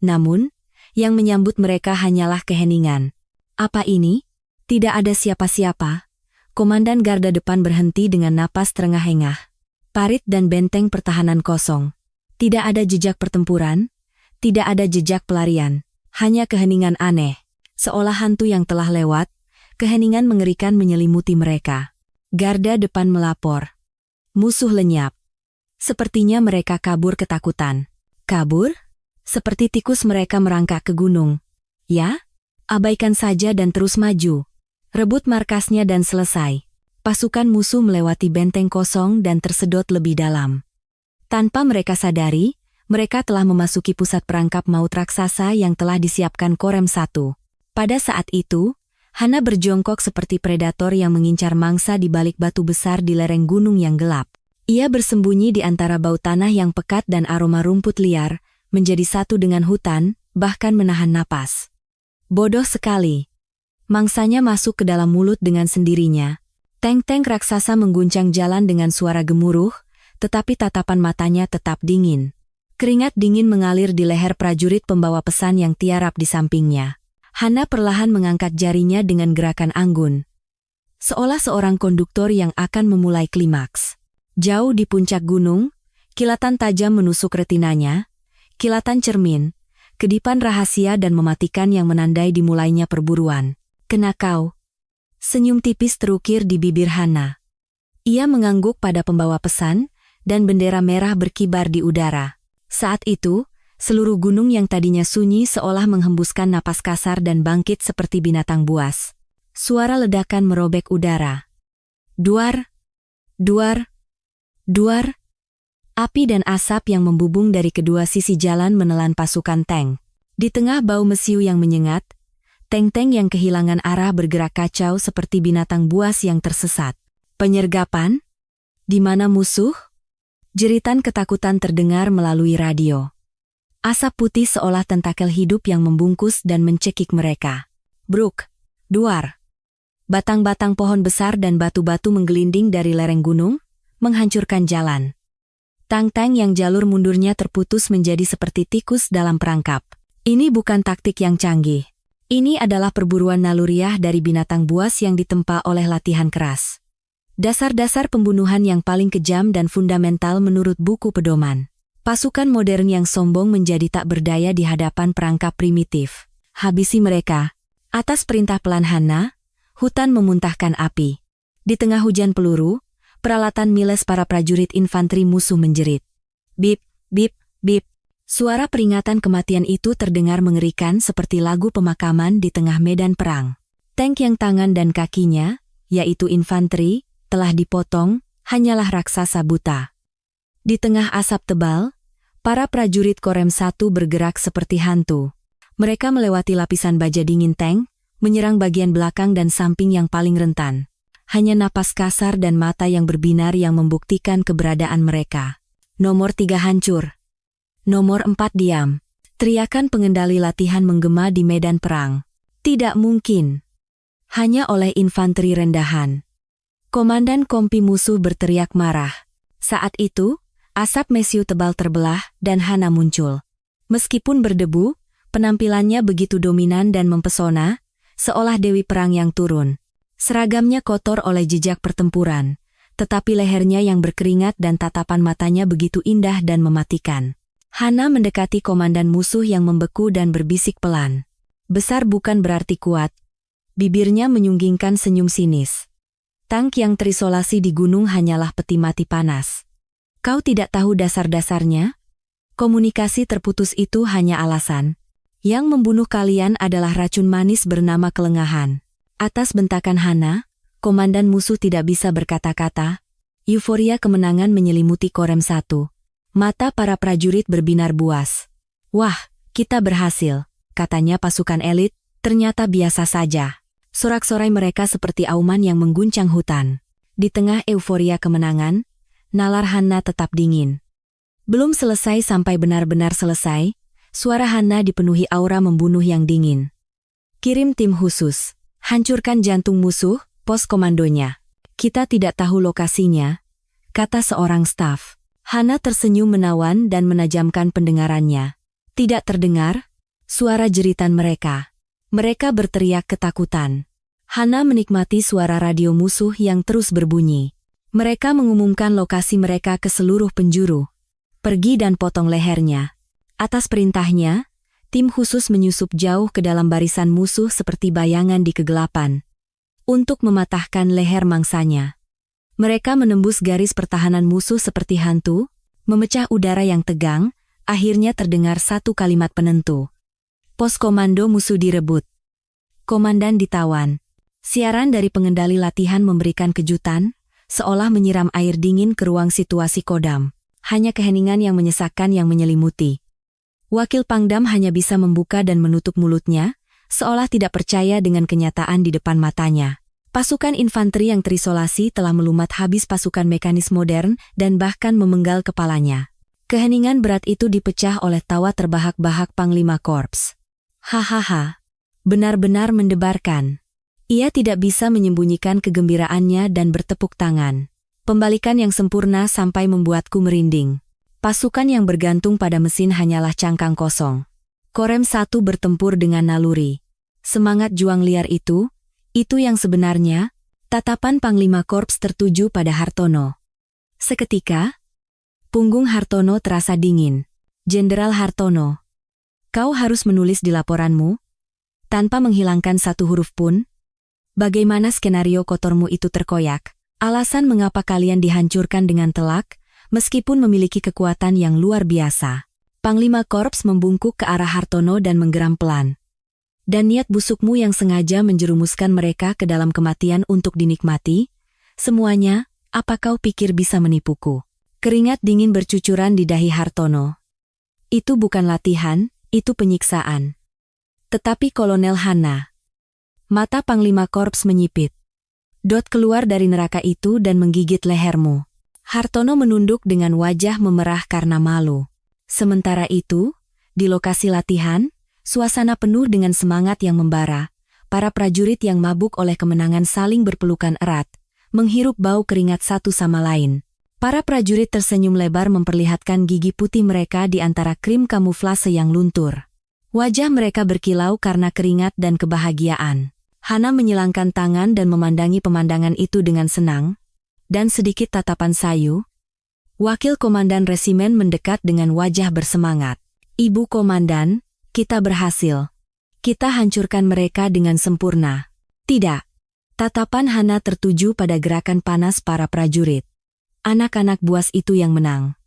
Namun, yang menyambut mereka hanyalah keheningan. Apa ini? Tidak ada siapa-siapa. Komandan garda depan berhenti dengan napas terengah-engah. Parit dan benteng pertahanan kosong. Tidak ada jejak pertempuran, tidak ada jejak pelarian. Hanya keheningan aneh. Seolah hantu yang telah lewat, keheningan mengerikan menyelimuti mereka. Garda depan melapor. Musuh lenyap. Sepertinya mereka kabur ketakutan. Kabur? Seperti tikus mereka merangkak ke gunung. Ya? Abaikan saja dan terus maju. Rebut markasnya dan selesai. Pasukan musuh melewati benteng kosong dan tersedot lebih dalam. Tanpa mereka sadari, mereka telah memasuki pusat perangkap maut raksasa yang telah disiapkan Korem 1. Pada saat itu, Hana berjongkok seperti predator yang mengincar mangsa di balik batu besar di lereng gunung yang gelap. Ia bersembunyi di antara bau tanah yang pekat dan aroma rumput liar, menjadi satu dengan hutan, bahkan menahan napas. Bodoh sekali. Mangsanya masuk ke dalam mulut dengan sendirinya. Tank-tank raksasa mengguncang jalan dengan suara gemuruh, tetapi tatapan matanya tetap dingin. Keringat dingin mengalir di leher prajurit pembawa pesan yang tiarap di sampingnya. Hana perlahan mengangkat jarinya dengan gerakan anggun. Seolah seorang konduktor yang akan memulai klimaks. Jauh di puncak gunung, kilatan tajam menusuk retinanya, kilatan cermin, kedipan rahasia dan mematikan yang menandai dimulainya perburuan. Kena kau. Senyum tipis terukir di bibir Hana. Ia mengangguk pada pembawa pesan, dan bendera merah berkibar di udara. Saat itu, seluruh gunung yang tadinya sunyi seolah menghembuskan napas kasar dan bangkit seperti binatang buas. Suara ledakan merobek udara. Duar, duar, duar. Api dan asap yang membubung dari kedua sisi jalan menelan pasukan tank. Di tengah bau mesiu yang menyengat, tank-tank yang kehilangan arah bergerak kacau seperti binatang buas yang tersesat. Penyergapan? Di mana musuh? Jeritan ketakutan terdengar melalui radio. Asap putih seolah tentakel hidup yang membungkus dan mencekik mereka. Bruk, duar. Batang-batang pohon besar dan batu-batu menggelinding dari lereng gunung, menghancurkan jalan. Tank-tank yang jalur mundurnya terputus menjadi seperti tikus dalam perangkap. Ini bukan taktik yang canggih. Ini adalah perburuan naluriah dari binatang buas yang ditempa oleh latihan keras. Dasar-dasar pembunuhan yang paling kejam dan fundamental menurut buku pedoman. Pasukan modern yang sombong menjadi tak berdaya di hadapan perangkap primitif. Habisi mereka. Atas perintah pelan Hana, hutan memuntahkan api. Di tengah hujan peluru, peralatan miles para prajurit infanteri musuh menjerit. Bip, bip, bip. Suara peringatan kematian itu terdengar mengerikan seperti lagu pemakaman di tengah medan perang. Tank yang tangan dan kakinya, yaitu infanteri, telah dipotong, hanyalah raksasa buta. Di tengah asap tebal, para prajurit Korem 1 bergerak seperti hantu. Mereka melewati lapisan baja dingin tank, menyerang bagian belakang dan samping yang paling rentan. Hanya napas kasar dan mata yang berbinar yang membuktikan keberadaan mereka. Nomor 3 hancur. Nomor 4 diam. Teriakan pengendali latihan menggema di medan perang. Tidak mungkin. Hanya oleh infanteri rendahan. Komandan kompi musuh berteriak marah. Saat itu, asap mesiu tebal terbelah dan Hana muncul. Meskipun berdebu, penampilannya begitu dominan dan mempesona, seolah dewi perang yang turun. Seragamnya kotor oleh jejak pertempuran, tetapi lehernya yang berkeringat dan tatapan matanya begitu indah dan mematikan. Hana mendekati komandan musuh yang membeku dan berbisik pelan. Besar bukan berarti kuat. Bibirnya menyunggingkan senyum sinis. Tank yang terisolasi di gunung hanyalah peti mati panas. Kau tidak tahu dasar-dasarnya? Komunikasi terputus itu hanya alasan. Yang membunuh kalian adalah racun manis bernama kelengahan. Atas bentakan Hana, komandan musuh tidak bisa berkata-kata. Euforia kemenangan menyelimuti Korem 1. Mata para prajurit berbinar buas. Wah, kita berhasil, katanya pasukan elit, ternyata biasa saja. Sorak-sorai mereka seperti auman yang mengguncang hutan. Di tengah euforia kemenangan, nalar Hana tetap dingin. Belum selesai sampai benar-benar selesai, suara Hana dipenuhi aura membunuh yang dingin. Kirim tim khusus. Hancurkan jantung musuh, pos komandonya. Kita tidak tahu lokasinya, kata seorang staf. Hana tersenyum menawan dan menajamkan pendengarannya. Tidak terdengar suara jeritan mereka. Mereka berteriak ketakutan. Hana menikmati suara radio musuh yang terus berbunyi. Mereka mengumumkan lokasi mereka ke seluruh penjuru. Pergi dan potong lehernya. Atas perintahnya, tim khusus menyusup jauh ke dalam barisan musuh seperti bayangan di kegelapan. Untuk mematahkan leher mangsanya. Mereka menembus garis pertahanan musuh seperti hantu, memecah udara yang tegang, akhirnya terdengar satu kalimat penentu. Pos komando musuh direbut. Komandan ditawan. Siaran dari pengendali latihan memberikan kejutan, seolah menyiram air dingin ke ruang situasi Kodam. Hanya keheningan yang menyesakkan yang menyelimuti. Wakil Pangdam hanya bisa membuka dan menutup mulutnya, seolah tidak percaya dengan kenyataan di depan matanya. Pasukan infanteri yang terisolasi telah melumat habis pasukan mekanis modern dan bahkan memenggal kepalanya. Keheningan berat itu dipecah oleh tawa terbahak-bahak Panglima Korps. Hahaha. Benar-benar mendebarkan. Ia tidak bisa menyembunyikan kegembiraannya dan bertepuk tangan. Pembalikan yang sempurna sampai membuatku merinding. Pasukan yang bergantung pada mesin hanyalah cangkang kosong. Korem 1 bertempur dengan naluri. Semangat juang liar itu yang sebenarnya, tatapan Panglima Korps tertuju pada Hartono. Seketika, punggung Hartono terasa dingin. Jenderal Hartono, kau harus menulis di laporanmu, tanpa menghilangkan satu huruf pun, bagaimana skenario kotormu itu terkoyak, alasan mengapa kalian dihancurkan dengan telak, meskipun memiliki kekuatan yang luar biasa. Panglima Korps membungkuk ke arah Hartono dan menggeram pelan. Dan niat busukmu yang sengaja menjerumuskan mereka ke dalam kematian untuk dinikmati? Semuanya, apa kau pikir bisa menipuku? Keringat dingin bercucuran di dahi Hartono. Itu bukan latihan, itu penyiksaan. Tetapi Kolonel Hanna. Mata Panglima Korps menyipit. Dot keluar dari neraka itu dan menggigit lehermu. Hartono menunduk dengan wajah memerah karena malu. Sementara itu, di lokasi latihan, suasana penuh dengan semangat yang membara. Para prajurit yang mabuk oleh kemenangan saling berpelukan erat, menghirup bau keringat satu sama lain. Para prajurit tersenyum lebar memperlihatkan gigi putih mereka di antara krim kamuflase yang luntur. Wajah mereka berkilau karena keringat dan kebahagiaan. Hanna menyilangkan tangan dan memandangi pemandangan itu dengan senang, dan sedikit tatapan sayu. Wakil Komandan Resimen mendekat dengan wajah bersemangat. Ibu Komandan, kita berhasil. Kita hancurkan mereka dengan sempurna. Tidak. Tatapan Hanna tertuju pada gerakan panas para prajurit. Anak-anak buas itu yang menang.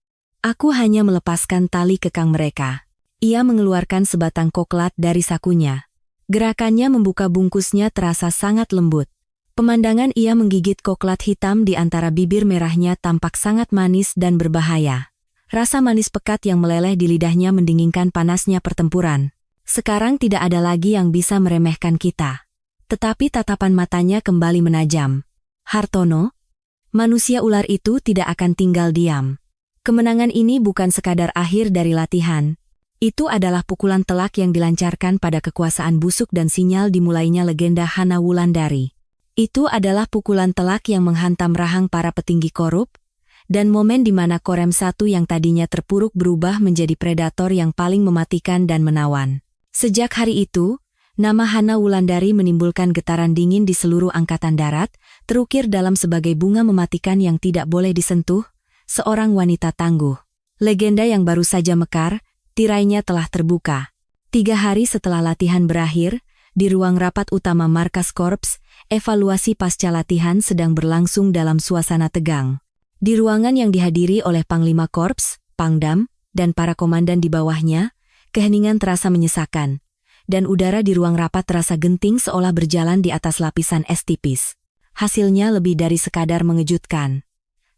Aku hanya melepaskan tali kekang mereka. Ia mengeluarkan sebatang koklat dari sakunya. Gerakannya membuka bungkusnya terasa sangat lembut. Pemandangan ia menggigit koklat hitam di antara bibir merahnya tampak sangat manis dan berbahaya. Rasa manis pekat yang meleleh di lidahnya mendinginkan panasnya pertempuran. Sekarang tidak ada lagi yang bisa meremehkan kita. Tetapi tatapan matanya kembali menajam. Hartono, manusia ular itu tidak akan tinggal diam. Kemenangan ini bukan sekadar akhir dari latihan. Itu adalah pukulan telak yang dilancarkan pada kekuasaan busuk dan sinyal dimulainya legenda Hanna Wulandari. Itu adalah pukulan telak yang menghantam rahang para petinggi korup, dan momen di mana Korem 1 yang tadinya terpuruk berubah menjadi predator yang paling mematikan dan menawan. Sejak hari itu, nama Hanna Wulandari menimbulkan getaran dingin di seluruh angkatan darat, terukir dalam sebagai bunga mematikan yang tidak boleh disentuh, seorang wanita tangguh. Legenda yang baru saja mekar, tirainya telah terbuka. 3 hari setelah latihan berakhir, di ruang rapat utama markas Korps, evaluasi pasca latihan sedang berlangsung dalam suasana tegang. Di ruangan yang dihadiri oleh Panglima Korps, Pangdam, dan para komandan di bawahnya, keheningan terasa menyesakan, dan udara di ruang rapat terasa genting seolah berjalan di atas lapisan es tipis. Hasilnya lebih dari sekadar mengejutkan.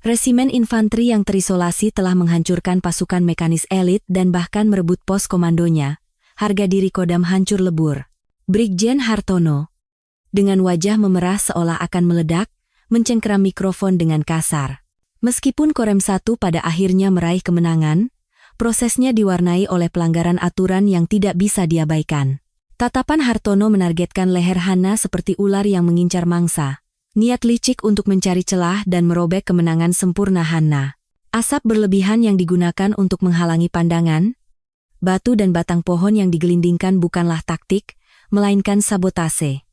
Resimen infanteri yang terisolasi telah menghancurkan pasukan mekanis elit dan bahkan merebut pos komandonya. Harga diri Kodam hancur lebur. Brigjen Hartono, dengan wajah memerah seolah akan meledak, mencengkeram mikrofon dengan kasar. Meskipun Korem 1 pada akhirnya meraih kemenangan, prosesnya diwarnai oleh pelanggaran aturan yang tidak bisa diabaikan. Tatapan Hartono menargetkan leher Hanna seperti ular yang mengincar mangsa. Niat licik untuk mencari celah dan merobek kemenangan sempurna Hanna. Asap berlebihan yang digunakan untuk menghalangi pandangan. Batu dan batang pohon yang digelindingkan bukanlah taktik, melainkan sabotase.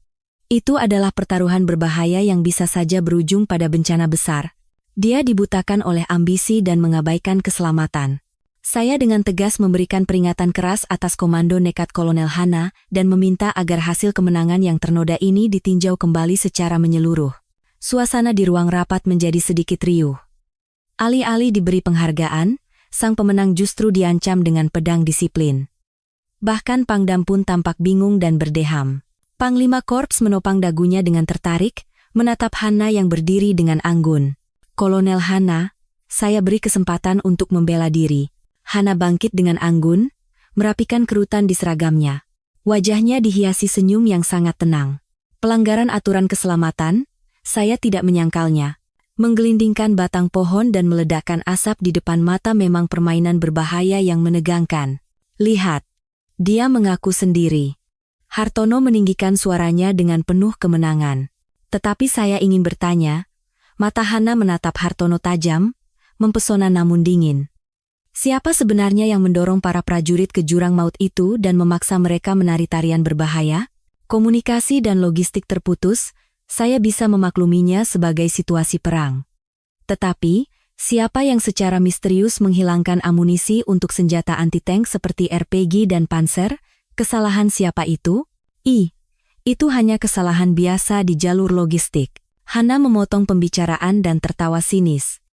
Itu adalah pertaruhan berbahaya yang bisa saja berujung pada bencana besar. Dia dibutakan oleh ambisi dan mengabaikan keselamatan. Saya dengan tegas memberikan peringatan keras atas komando nekat Kolonel Hanna dan meminta agar hasil kemenangan yang ternoda ini ditinjau kembali secara menyeluruh. Suasana di ruang rapat menjadi sedikit riuh. Alih-alih diberi penghargaan, sang pemenang justru diancam dengan pedang disiplin. Bahkan Pangdam pun tampak bingung dan berdeham. Panglima Korps menopang dagunya dengan tertarik, menatap Hanna yang berdiri dengan anggun. Kolonel Hanna, saya beri kesempatan untuk membela diri. Hanna bangkit dengan anggun, merapikan kerutan di seragamnya. Wajahnya dihiasi senyum yang sangat tenang. Pelanggaran aturan keselamatan, saya tidak menyangkalnya. Menggelindingkan batang pohon dan meledakkan asap di depan mata memang permainan berbahaya yang menegangkan. Lihat, dia mengaku sendiri. Hartono meninggikan suaranya dengan penuh kemenangan. Tetapi saya ingin bertanya, mata Hanna menatap Hartono tajam, mempesona namun dingin. Siapa sebenarnya yang mendorong para prajurit ke jurang maut itu dan memaksa mereka menari tarian berbahaya? Komunikasi dan logistik terputus, saya bisa memakluminya sebagai situasi perang. Tetapi, siapa yang secara misterius menghilangkan amunisi untuk senjata anti-tank seperti RPG dan Panzer? Kesalahan siapa itu? Itu hanya kesalahan biasa di jalur logistik. Hanna memotong pembicaraan dan tertawa sinis.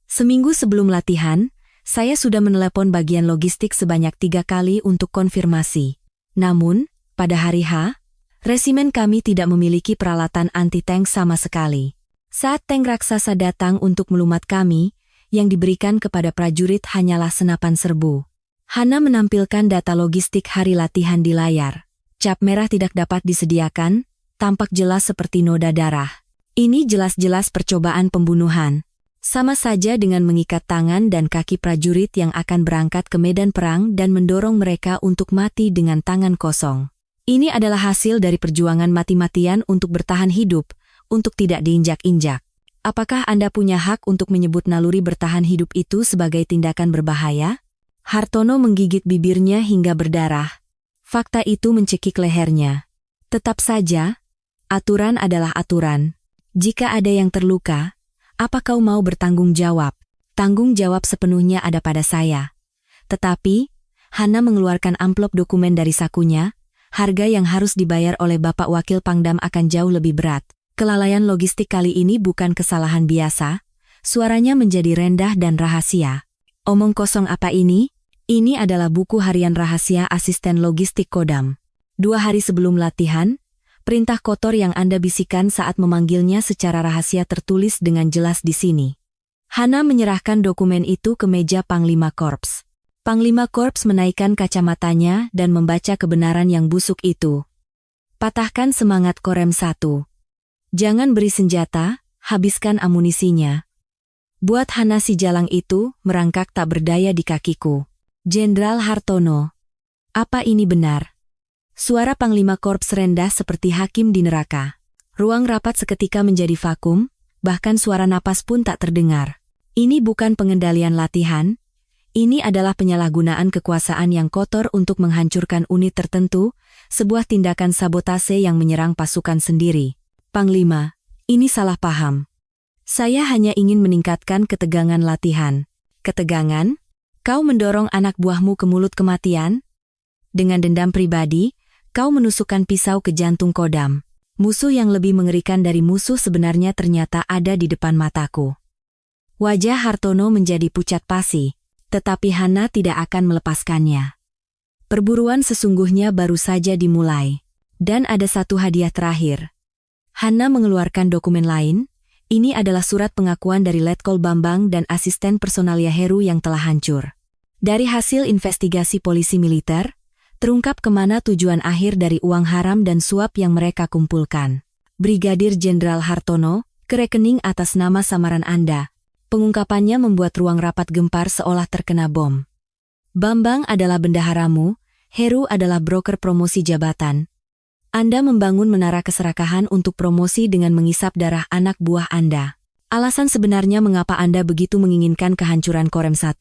Seminggu sebelum latihan, saya sudah menelepon bagian logistik sebanyak 3 kali untuk konfirmasi. Namun, pada hari H, resimen kami tidak memiliki peralatan anti-tank sama sekali. Saat tank raksasa datang untuk melumat kami, yang diberikan kepada prajurit hanyalah senapan serbu. Hana menampilkan data logistik hari latihan di layar. Cap merah tidak dapat disediakan, tampak jelas seperti noda darah. Ini jelas-jelas percobaan pembunuhan. Sama saja dengan mengikat tangan dan kaki prajurit yang akan berangkat ke medan perang dan mendorong mereka untuk mati dengan tangan kosong. Ini adalah hasil dari perjuangan mati-matian untuk bertahan hidup, untuk tidak diinjak-injak. Apakah Anda punya hak untuk menyebut naluri bertahan hidup itu sebagai tindakan berbahaya? Hartono menggigit bibirnya hingga berdarah. Fakta itu mencekik lehernya. Tetap saja, aturan adalah aturan. Jika ada yang terluka, apa kau mau bertanggung jawab? Tanggung jawab sepenuhnya ada pada saya. Tetapi, Hana mengeluarkan amplop dokumen dari sakunya. Harga yang harus dibayar oleh Bapak Wakil Pangdam akan jauh lebih berat. Kelalaian logistik kali ini bukan kesalahan biasa. Suaranya menjadi rendah dan rahasia. Omong kosong apa ini? Ini adalah buku harian rahasia asisten logistik Kodam. 2 hari sebelum latihan, perintah kotor yang Anda bisikan saat memanggilnya secara rahasia tertulis dengan jelas di sini. Hana menyerahkan dokumen itu ke meja Panglima Korps. Panglima Korps menaikkan kacamatanya dan membaca kebenaran yang busuk itu. Patahkan semangat Korem 1. Jangan beri senjata, habiskan amunisinya. Buat Hana si jalang itu merangkak tak berdaya di kakiku. Jenderal Hartono. Apa ini benar? Suara Panglima Korps rendah seperti hakim di neraka. Ruang rapat seketika menjadi vakum, bahkan suara napas pun tak terdengar. Ini bukan pengendalian latihan, ini adalah penyalahgunaan kekuasaan yang kotor untuk menghancurkan unit tertentu, sebuah tindakan sabotase yang menyerang pasukan sendiri. Panglima, ini salah paham. Saya hanya ingin meningkatkan ketegangan latihan. Ketegangan? Kau mendorong anak buahmu ke mulut kematian? Dengan dendam pribadi, kau menusukkan pisau ke jantung Kodam. Musuh yang lebih mengerikan dari musuh sebenarnya ternyata ada di depan mataku. Wajah Hartono menjadi pucat pasi, tetapi Hana tidak akan melepaskannya. Perburuan sesungguhnya baru saja dimulai. Dan ada satu hadiah terakhir. Hana mengeluarkan dokumen lain. Ini adalah surat pengakuan dari Letkol Bambang dan asisten personalia Heru yang telah hancur. Dari hasil investigasi polisi militer, terungkap kemana tujuan akhir dari uang haram dan suap yang mereka kumpulkan. Brigadir Jenderal Hartono, ke rekening atas nama samaran Anda. Pengungkapannya membuat ruang rapat gempar seolah terkena bom. Bambang adalah bendaharamu, Heru adalah broker promosi jabatan. Anda membangun menara keserakahan untuk promosi dengan mengisap darah anak buah Anda. Alasan sebenarnya mengapa Anda begitu menginginkan kehancuran Korem 1,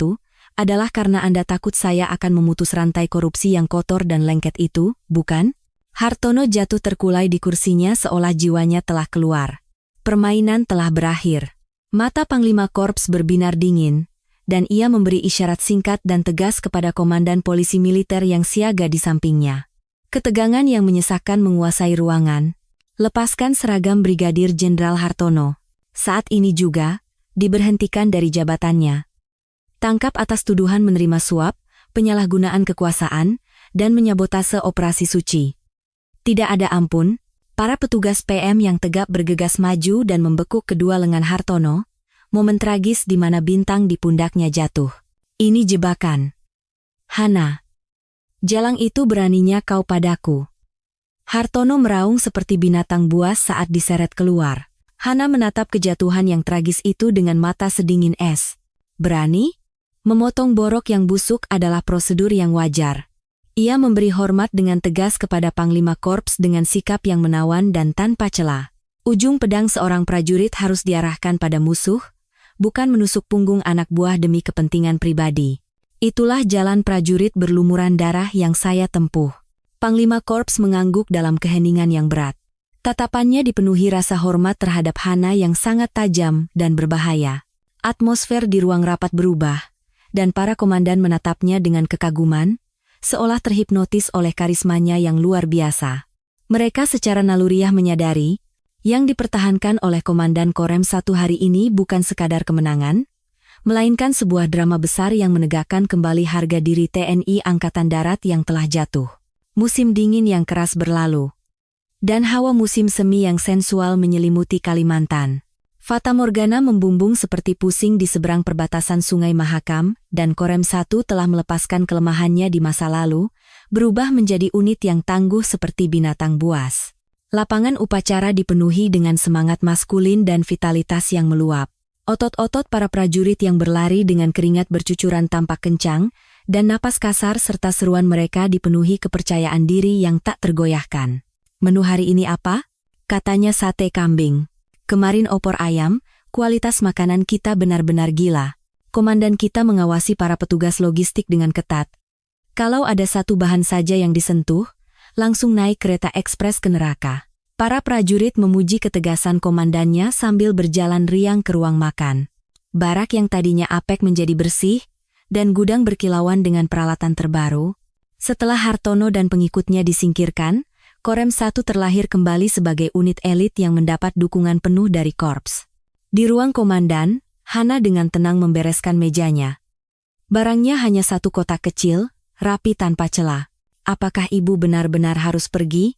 adalah karena Anda takut saya akan memutus rantai korupsi yang kotor dan lengket itu, bukan? Hartono jatuh terkulai di kursinya seolah jiwanya telah keluar. Permainan telah berakhir. Mata Panglima Korps berbinar dingin, dan ia memberi isyarat singkat dan tegas kepada komandan polisi militer yang siaga di sampingnya. Ketegangan yang menyesakkan menguasai ruangan. Lepaskan seragam Brigadir Jenderal Hartono. Saat ini juga, diberhentikan dari jabatannya. Tangkap atas tuduhan menerima suap, penyalahgunaan kekuasaan, dan menyabotase operasi suci. Tidak ada ampun, para petugas PM yang tegap bergegas maju dan membekuk kedua lengan Hartono, momen tragis di mana bintang di pundaknya jatuh. Ini jebakan. Hana. Jalang itu beraninya kau padaku. Hartono meraung seperti binatang buas saat diseret keluar. Hana menatap kejatuhan yang tragis itu dengan mata sedingin es. Berani? Memotong borok yang busuk adalah prosedur yang wajar. Ia memberi hormat dengan tegas kepada Panglima Korps dengan sikap yang menawan dan tanpa celah. Ujung pedang seorang prajurit harus diarahkan pada musuh, bukan menusuk punggung anak buah demi kepentingan pribadi. Itulah jalan prajurit berlumuran darah yang saya tempuh. Panglima Korps mengangguk dalam keheningan yang berat. Tatapannya dipenuhi rasa hormat terhadap Hana yang sangat tajam dan berbahaya. Atmosfer di ruang rapat berubah, dan para komandan menatapnya dengan kekaguman, seolah terhipnotis oleh karismanya yang luar biasa. Mereka secara naluriah menyadari, yang dipertahankan oleh Komandan Korem 1 hari ini bukan sekadar kemenangan, melainkan sebuah drama besar yang menegakkan kembali harga diri TNI Angkatan Darat yang telah jatuh. Musim dingin yang keras berlalu, dan hawa musim semi yang sensual menyelimuti Kalimantan. Fata Morgana membumbung seperti pusing di seberang perbatasan Sungai Mahakam, dan Korem 1 telah melepaskan kelemahannya di masa lalu, berubah menjadi unit yang tangguh seperti binatang buas. Lapangan upacara dipenuhi dengan semangat maskulin dan vitalitas yang meluap. Otot-otot para prajurit yang berlari dengan keringat bercucuran tampak kencang, dan napas kasar serta seruan mereka dipenuhi kepercayaan diri yang tak tergoyahkan. "Menu hari ini apa?" katanya. "Sate kambing. Kemarin opor ayam, kualitas makanan kita benar-benar gila." Komandan kita mengawasi para petugas logistik dengan ketat. Kalau ada satu bahan saja yang disentuh, langsung naik kereta ekspres ke neraka. Para prajurit memuji ketegasan komandannya sambil berjalan riang ke ruang makan. Barak yang tadinya apek menjadi bersih, dan gudang berkilauan dengan peralatan terbaru. Setelah Hartono dan pengikutnya disingkirkan, Korem 1 terlahir kembali sebagai unit elit yang mendapat dukungan penuh dari korps. Di ruang komandan, Hana dengan tenang membereskan mejanya. Barangnya hanya satu kotak kecil, rapi tanpa celah. "Apakah ibu benar-benar harus pergi?"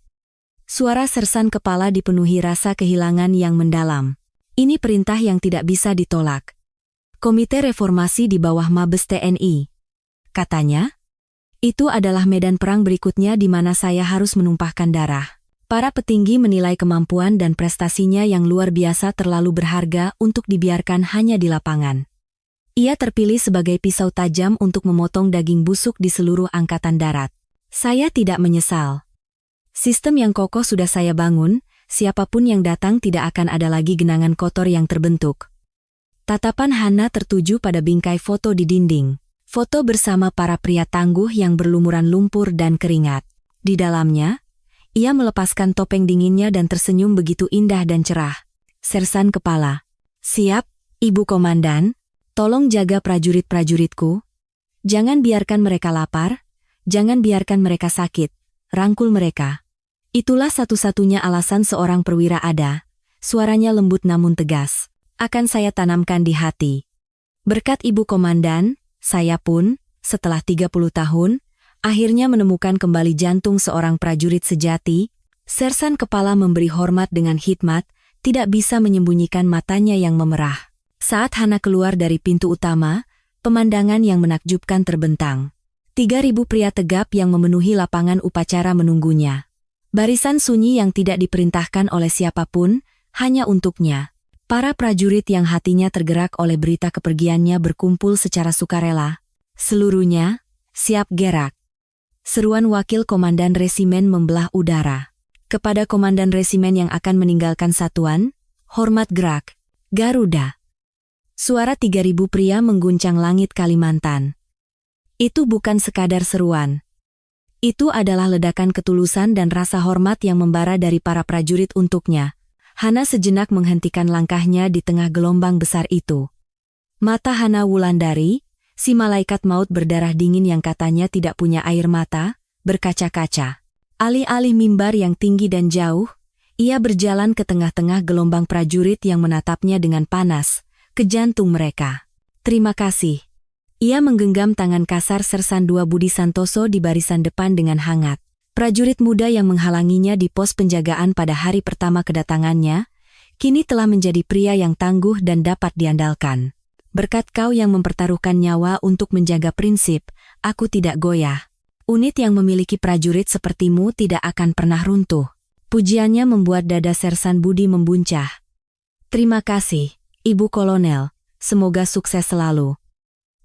Suara sersan kepala dipenuhi rasa kehilangan yang mendalam. Ini perintah yang tidak bisa ditolak. "Komite Reformasi di bawah Mabes TNI," katanya. "Itu adalah medan perang berikutnya di mana saya harus menumpahkan darah." Para petinggi menilai kemampuan dan prestasinya yang luar biasa terlalu berharga untuk dibiarkan hanya di lapangan. Ia terpilih sebagai pisau tajam untuk memotong daging busuk di seluruh Angkatan Darat. "Saya tidak menyesal. Sistem yang kokoh sudah saya bangun, siapapun yang datang tidak akan ada lagi genangan kotor yang terbentuk." Tatapan Hana tertuju pada bingkai foto di dinding. Foto bersama para pria tangguh yang berlumuran lumpur dan keringat. Di dalamnya, ia melepaskan topeng dinginnya dan tersenyum begitu indah dan cerah. Sersan kepala. "Siap, Ibu Komandan. Tolong jaga prajurit-prajuritku. Jangan biarkan mereka lapar, jangan biarkan mereka sakit. Rangkul mereka." Itulah satu-satunya alasan seorang perwira ada. Suaranya lembut namun tegas. "Akan saya tanamkan di hati. Berkat Ibu Komandan, saya pun, setelah 30 tahun, akhirnya menemukan kembali jantung seorang prajurit sejati." Sersan kepala memberi hormat dengan hikmat, tidak bisa menyembunyikan matanya yang memerah. Saat Hana keluar dari pintu utama, pemandangan yang menakjubkan terbentang. 3.000 pria tegap yang memenuhi lapangan upacara menunggunya. Barisan sunyi yang tidak diperintahkan oleh siapapun, hanya untuknya. Para prajurit yang hatinya tergerak oleh berita kepergiannya berkumpul secara sukarela. Seluruhnya, siap gerak. Seruan wakil komandan resimen membelah udara. Kepada komandan resimen yang akan meninggalkan satuan, hormat gerak. Garuda. Suara 3.000 pria mengguncang langit Kalimantan. Itu bukan sekadar seruan. Itu adalah ledakan ketulusan dan rasa hormat yang membara dari para prajurit untuknya. Hana sejenak menghentikan langkahnya di tengah gelombang besar itu. Mata Hana Wulandari, si malaikat maut berdarah dingin yang katanya tidak punya air mata, berkaca-kaca. Alih-alih mimbar yang tinggi dan jauh, ia berjalan ke tengah-tengah gelombang prajurit yang menatapnya dengan panas, ke jantung mereka. "Terima kasih." Ia menggenggam tangan kasar Sersan II Budi Santoso di barisan depan dengan hangat. Prajurit muda yang menghalanginya di pos penjagaan pada hari pertama kedatangannya, kini telah menjadi pria yang tangguh dan dapat diandalkan. "Berkat kau yang mempertaruhkan nyawa untuk menjaga prinsip, aku tidak goyah. Unit yang memiliki prajurit sepertimu tidak akan pernah runtuh." Pujiannya membuat dada Sersan Budi membuncah. "Terima kasih, Ibu Kolonel, semoga sukses selalu."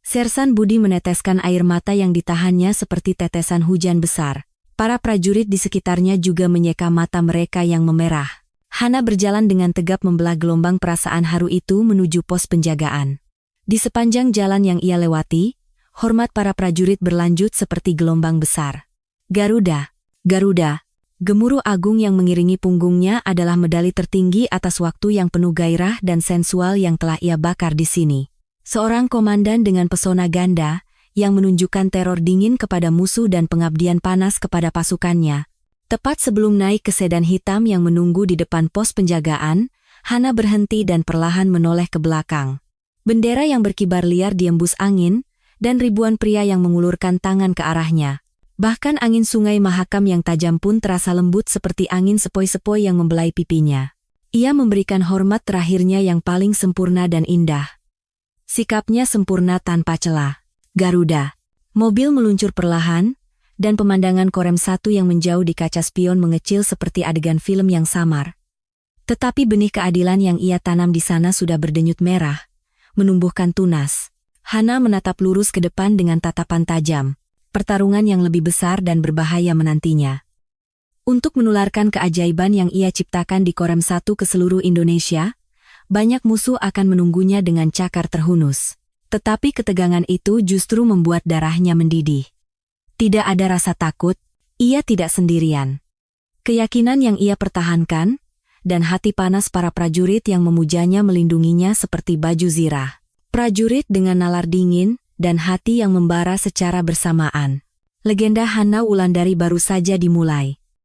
Sersan Budi meneteskan air mata yang ditahannya seperti tetesan hujan besar. Para prajurit di sekitarnya juga menyeka mata mereka yang memerah. Hana berjalan dengan tegap membelah gelombang perasaan haru itu menuju pos penjagaan. Di sepanjang jalan yang ia lewati, hormat para prajurit berlanjut seperti gelombang besar. "Garuda, Garuda." Gemuruh agung yang mengiringi punggungnya adalah medali tertinggi atas waktu yang penuh gairah dan sensual yang telah ia bakar di sini. Seorang komandan dengan pesona ganda, yang menunjukkan teror dingin kepada musuh dan pengabdian panas kepada pasukannya. Tepat sebelum naik ke sedan hitam yang menunggu di depan pos penjagaan, Hana berhenti dan perlahan menoleh ke belakang. Bendera yang berkibar liar diembus angin, dan ribuan pria yang mengulurkan tangan ke arahnya. Bahkan angin sungai Mahakam yang tajam pun terasa lembut seperti angin sepoi-sepoi yang membelai pipinya. Ia memberikan hormat terakhirnya yang paling sempurna dan indah. Sikapnya sempurna tanpa celah. Garuda. Mobil meluncur perlahan, dan pemandangan Korem satu yang menjauh di kaca spion mengecil seperti adegan film yang samar. Tetapi benih keadilan yang ia tanam di sana sudah berdenyut merah, menumbuhkan tunas. Hana menatap lurus ke depan dengan tatapan tajam. Pertarungan yang lebih besar dan berbahaya menantinya. Untuk menularkan keajaiban yang ia ciptakan di Korem 1 ke seluruh Indonesia, banyak musuh akan menunggunya dengan cakar terhunus. Tetapi ketegangan itu justru membuat darahnya mendidih. Tidak ada rasa takut, ia tidak sendirian. Keyakinan yang ia pertahankan, dan hati panas para prajurit yang memujanya melindunginya seperti baju zirah. Prajurit dengan nalar dingin, dan hati yang membara secara bersamaan. Legenda Hana Wulandari baru saja dimulai.